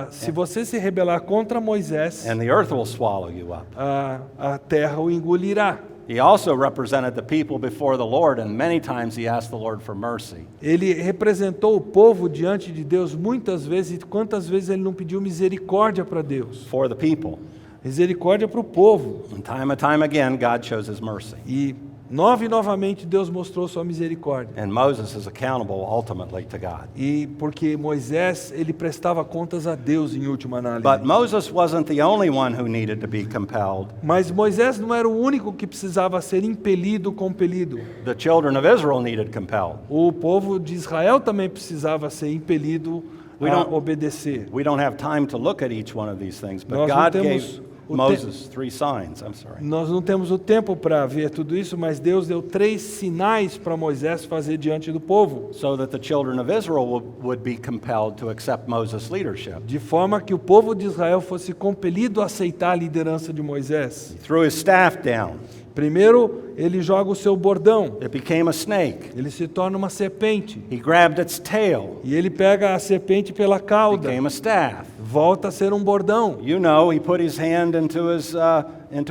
Speaker 1: Se você se rebelar contra Moisés,
Speaker 2: and the earth will swallow you up.
Speaker 1: a terra o engolirá.
Speaker 2: He also represented the people before the Lord, and many times he asked the Lord for mercy.
Speaker 1: Ele representou o povo diante de Deus muitas vezes, e quantas vezes ele não pediu misericórdia para Deus?
Speaker 2: For the people.
Speaker 1: Misericórdia para o povo.
Speaker 2: And time again, God shows his mercy.
Speaker 1: E novamente Deus mostrou sua misericórdia.
Speaker 2: And Moses is accountable ultimately to God.
Speaker 1: E porque Moisés, ele prestava contas a Deus em última análise.
Speaker 2: But Moses wasn't the only one who needed to be compelled.
Speaker 1: Mas Moisés não era o único que precisava ser impelido, compelido.
Speaker 2: The children of Israel needed compelled.
Speaker 1: O povo de Israel também precisava ser impelido a obedecer.
Speaker 2: We don't have time to look at each one of these things, but
Speaker 1: Nós não
Speaker 2: God
Speaker 1: temos
Speaker 2: gave Moses 3 signs. I'm sorry.
Speaker 1: Nós não temos o tempo para ver tudo isso, mas Deus deu 3 sinais para Moisés fazer diante do povo,
Speaker 2: So that the children of Israel would be compelled to accept Moses' leadership.
Speaker 1: de forma que o povo de Israel fosse compelido a aceitar a liderança de Moisés.
Speaker 2: He threw his staff down.
Speaker 1: Primeiro, ele joga o seu bordão,
Speaker 2: It became a snake.
Speaker 1: ele se torna uma serpente,
Speaker 2: He grabbed its tail.
Speaker 1: e ele pega a serpente pela cauda,
Speaker 2: Became a staff.
Speaker 1: volta a ser um bordão.
Speaker 2: You know, he put his hand into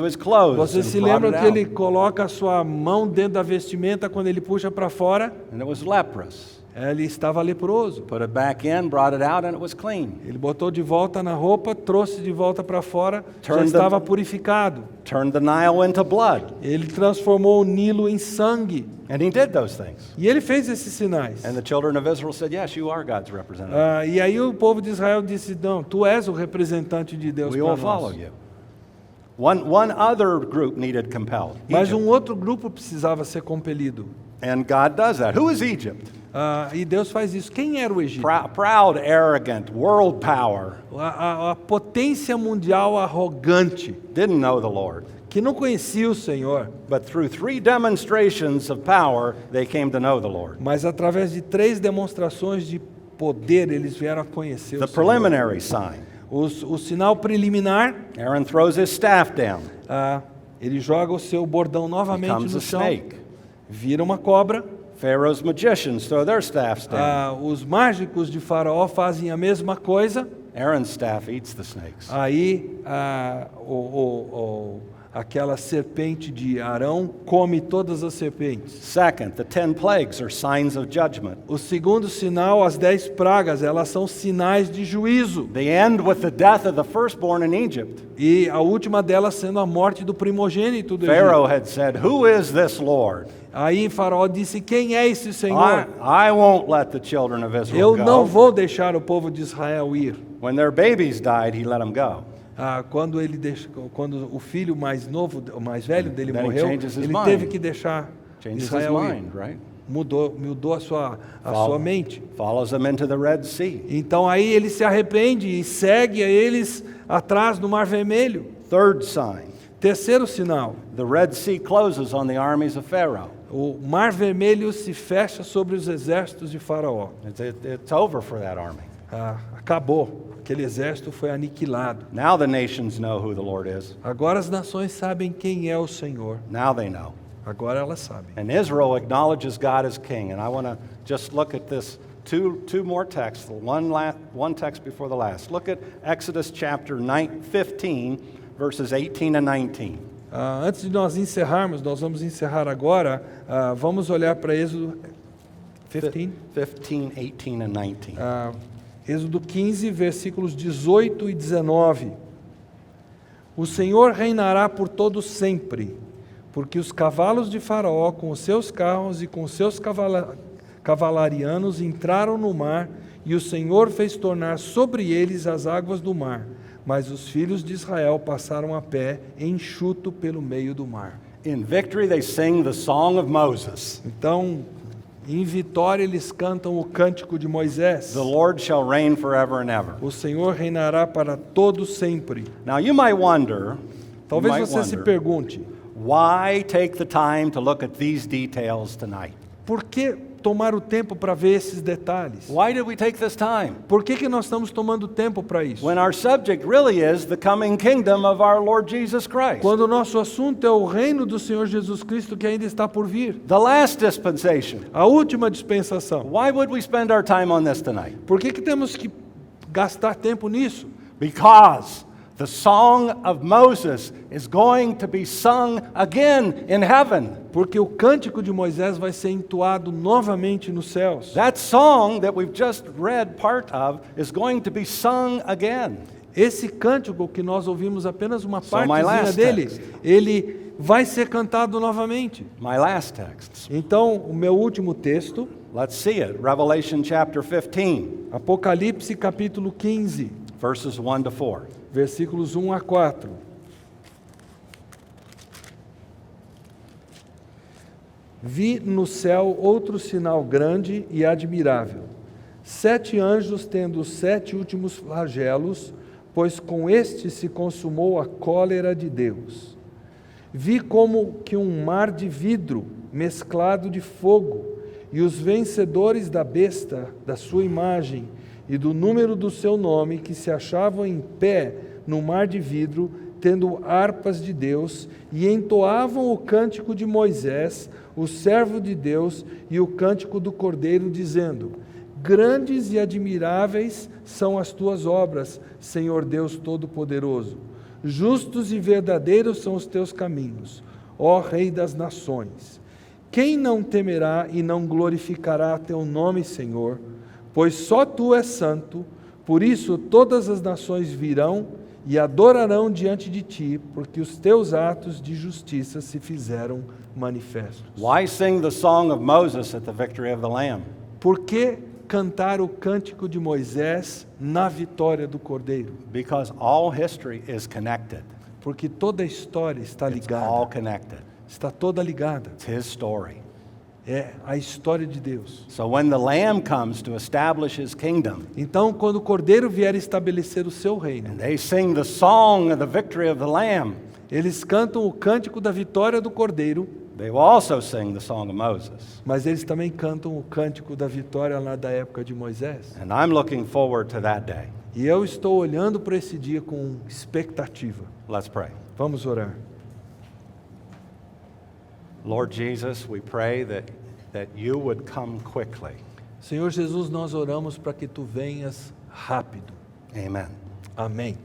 Speaker 2: his clothes.
Speaker 1: Você
Speaker 2: and
Speaker 1: se
Speaker 2: brought
Speaker 1: lembra
Speaker 2: it
Speaker 1: que ele
Speaker 2: out.
Speaker 1: coloca a sua mão dentro da vestimenta quando ele puxa para fora?
Speaker 2: And it was leprous.
Speaker 1: Ele estava leproso.
Speaker 2: Put it back in, brought it out, and it was clean.
Speaker 1: Ele botou de volta na roupa, trouxe de volta para fora, já
Speaker 2: Turned
Speaker 1: estava purificado.
Speaker 2: Turned the Nile into blood.
Speaker 1: Ele transformou o Nilo em sangue.
Speaker 2: And he did those things.
Speaker 1: E ele fez esses sinais.
Speaker 2: And the children of Israel said, "Yes, you are God's representative.
Speaker 1: E aí o povo de Israel disse: não, tu és o representante de Deus
Speaker 2: We
Speaker 1: para
Speaker 2: will follow
Speaker 1: nós.
Speaker 2: you." One other group needed compelled.
Speaker 1: Mas
Speaker 2: Egypt.
Speaker 1: outro grupo precisava ser compelido.
Speaker 2: And God does that. Who is Egypt?
Speaker 1: E Deus faz isso. Quem era o Egito?
Speaker 2: Proud, arrogant, world power.
Speaker 1: A potência mundial arrogante,
Speaker 2: Didn't know the Lord.
Speaker 1: que não conhecia o Senhor.
Speaker 2: But through 3 demonstrations of power, they came to know the Lord.
Speaker 1: Mas através de 3 demonstrações de poder, eles vieram a conhecer
Speaker 2: The
Speaker 1: o Senhor.
Speaker 2: preliminary sign.
Speaker 1: O sinal preliminar,
Speaker 2: Aaron throws his staff down.
Speaker 1: ele joga o seu bordão novamente
Speaker 2: Becomes
Speaker 1: no
Speaker 2: a
Speaker 1: chão,
Speaker 2: snake.
Speaker 1: vira uma cobra.
Speaker 2: Pharaoh's magicians throw their staffs down.
Speaker 1: Os mágicos de Faraó fazem a mesma coisa.
Speaker 2: Aaron's staff eats the snakes.
Speaker 1: Aí aquela serpente de Arão come todas as serpentes.
Speaker 2: Second, the 10 plagues are signs of judgment.
Speaker 1: O segundo sinal, as 10 pragas, elas são sinais de juízo.
Speaker 2: They end with the death of the firstborn in Egypt.
Speaker 1: E a última delas sendo a morte do primogênito do
Speaker 2: Pharaoh
Speaker 1: Egito.
Speaker 2: had said, "Who is this Lord?
Speaker 1: Aí Faraó disse: quem é esse Senhor?
Speaker 2: I won't let the children of Israel
Speaker 1: Eu não
Speaker 2: go."
Speaker 1: vou deixar o povo de Israel ir.
Speaker 2: When their babies died, he let them go.
Speaker 1: Quando o filho mais novo, o mais velho dele
Speaker 2: Then he
Speaker 1: morreu,
Speaker 2: changes his
Speaker 1: ele
Speaker 2: mind.
Speaker 1: teve que deixar
Speaker 2: Changes his
Speaker 1: Israel ir.
Speaker 2: mind, right?
Speaker 1: Mudou a sua mente.
Speaker 2: Follows them into the Red Sea.
Speaker 1: Então aí ele se arrepende e segue a eles atrás do Mar Vermelho.
Speaker 2: Third sign,
Speaker 1: Terceiro sinal,
Speaker 2: the Red Sea closes on the armies of Pharaoh.
Speaker 1: o Mar Vermelho se fecha sobre os exércitos de Faraó.
Speaker 2: It's over for that army.
Speaker 1: Acabou. Aquele exército foi aniquilado.
Speaker 2: Now the nations know who the Lord is.
Speaker 1: Agora as nações sabem quem é o Senhor.
Speaker 2: Now they know.
Speaker 1: Agora elas sabem.
Speaker 2: And Israel acknowledges God as king. And I want to just look at this two more texts, one text before the last. Look at Exodus chapter 15, verses 18 and 19.
Speaker 1: Antes de nós encerrarmos, nós vamos encerrar agora. Vamos olhar para Êxodo 15.
Speaker 2: 15, 18 and 19.
Speaker 1: Êxodo 15, versículos 18 e 19. O Senhor reinará por todo sempre, porque os cavalos de Faraó, com os seus carros e com os seus cavalarianos, entraram no mar, e o Senhor fez tornar sobre eles as águas do mar. Mas os filhos de Israel passaram a pé, enxuto pelo meio do mar.
Speaker 2: In victory, they sing the song of Moses.
Speaker 1: Então, em vitória, eles cantam o cântico de Moisés.
Speaker 2: The Lord shall reign forever and ever.
Speaker 1: O Senhor reinará para todo sempre.
Speaker 2: Now you might wonder,
Speaker 1: Talvez você se pergunte,
Speaker 2: why take the time to look at these details tonight?
Speaker 1: por que tomar o tempo para ver esses detalhes?
Speaker 2: Why did we take this time?
Speaker 1: Por que nós estamos tomando tempo para isso?
Speaker 2: When our subject really is the coming kingdom of our Lord Jesus Christ.
Speaker 1: Quando o nosso assunto é o reino do Senhor Jesus Cristo que ainda está por vir.
Speaker 2: The last dispensation.
Speaker 1: A última dispensação.
Speaker 2: Why would we spend our time on this tonight?
Speaker 1: Por que temos que gastar tempo nisso?
Speaker 2: Because the song of Moses is going to be sung again in heaven.
Speaker 1: Porque o cântico de Moisés vai ser entoado novamente nos céus.
Speaker 2: That song that we've just read part of is going to be sung again.
Speaker 1: Esse cântico que nós ouvimos apenas uma
Speaker 2: my
Speaker 1: partezinha
Speaker 2: last
Speaker 1: dele,
Speaker 2: text.
Speaker 1: ele vai ser cantado novamente.
Speaker 2: My last text.
Speaker 1: Então, o meu último texto,
Speaker 2: Let's see it. Revelation chapter 15,
Speaker 1: Apocalipse capítulo 15,
Speaker 2: verses 1 to 4.
Speaker 1: versículos 1 a 4. Vi no céu outro sinal grande e admirável. 7 anjos tendo os 7 últimos flagelos, pois com este se consumou a cólera de Deus. Vi como que um mar de vidro mesclado de fogo, e os vencedores da besta, da sua imagem e do número do seu nome, que se achavam em pé no mar de vidro, tendo harpas de Deus, e entoavam o cântico de Moisés, o servo de Deus, e o cântico do Cordeiro, dizendo: Grandes e admiráveis são as tuas obras, Senhor Deus Todo-Poderoso. Justos e verdadeiros são os teus caminhos, ó Rei das nações. Quem não temerá e não glorificará teu nome, Senhor? Pois só tu és santo, por isso todas as nações virão e adorarão diante de ti, porque os teus atos de justiça se fizeram manifestos.
Speaker 2: Why sing the song of Moses at the victory of the Lamb?
Speaker 1: Por que cantar o cântico de Moisés na vitória do Cordeiro?
Speaker 2: Because all history is connected.
Speaker 1: Porque toda a história está
Speaker 2: All
Speaker 1: ligada,
Speaker 2: connected.
Speaker 1: está toda ligada.
Speaker 2: It's His story.
Speaker 1: É a história de Deus.
Speaker 2: So when the Lamb comes to establish His kingdom,
Speaker 1: Então, quando o Cordeiro vier estabelecer o seu reino,
Speaker 2: and they sing the song of the victory of the Lamb,
Speaker 1: eles cantam o cântico da vitória do Cordeiro,
Speaker 2: they will also sing the song of Moses.
Speaker 1: mas eles também cantam o cântico da vitória lá da época de Moisés.
Speaker 2: And I'm looking forward to that day.
Speaker 1: E eu estou olhando para esse dia com expectativa.
Speaker 2: Let's pray.
Speaker 1: Vamos orar.
Speaker 2: Lord Jesus, we pray that you would come quickly.
Speaker 1: Senhor Jesus, nós oramos para que tu venhas rápido.
Speaker 2: Amen.
Speaker 1: Amém.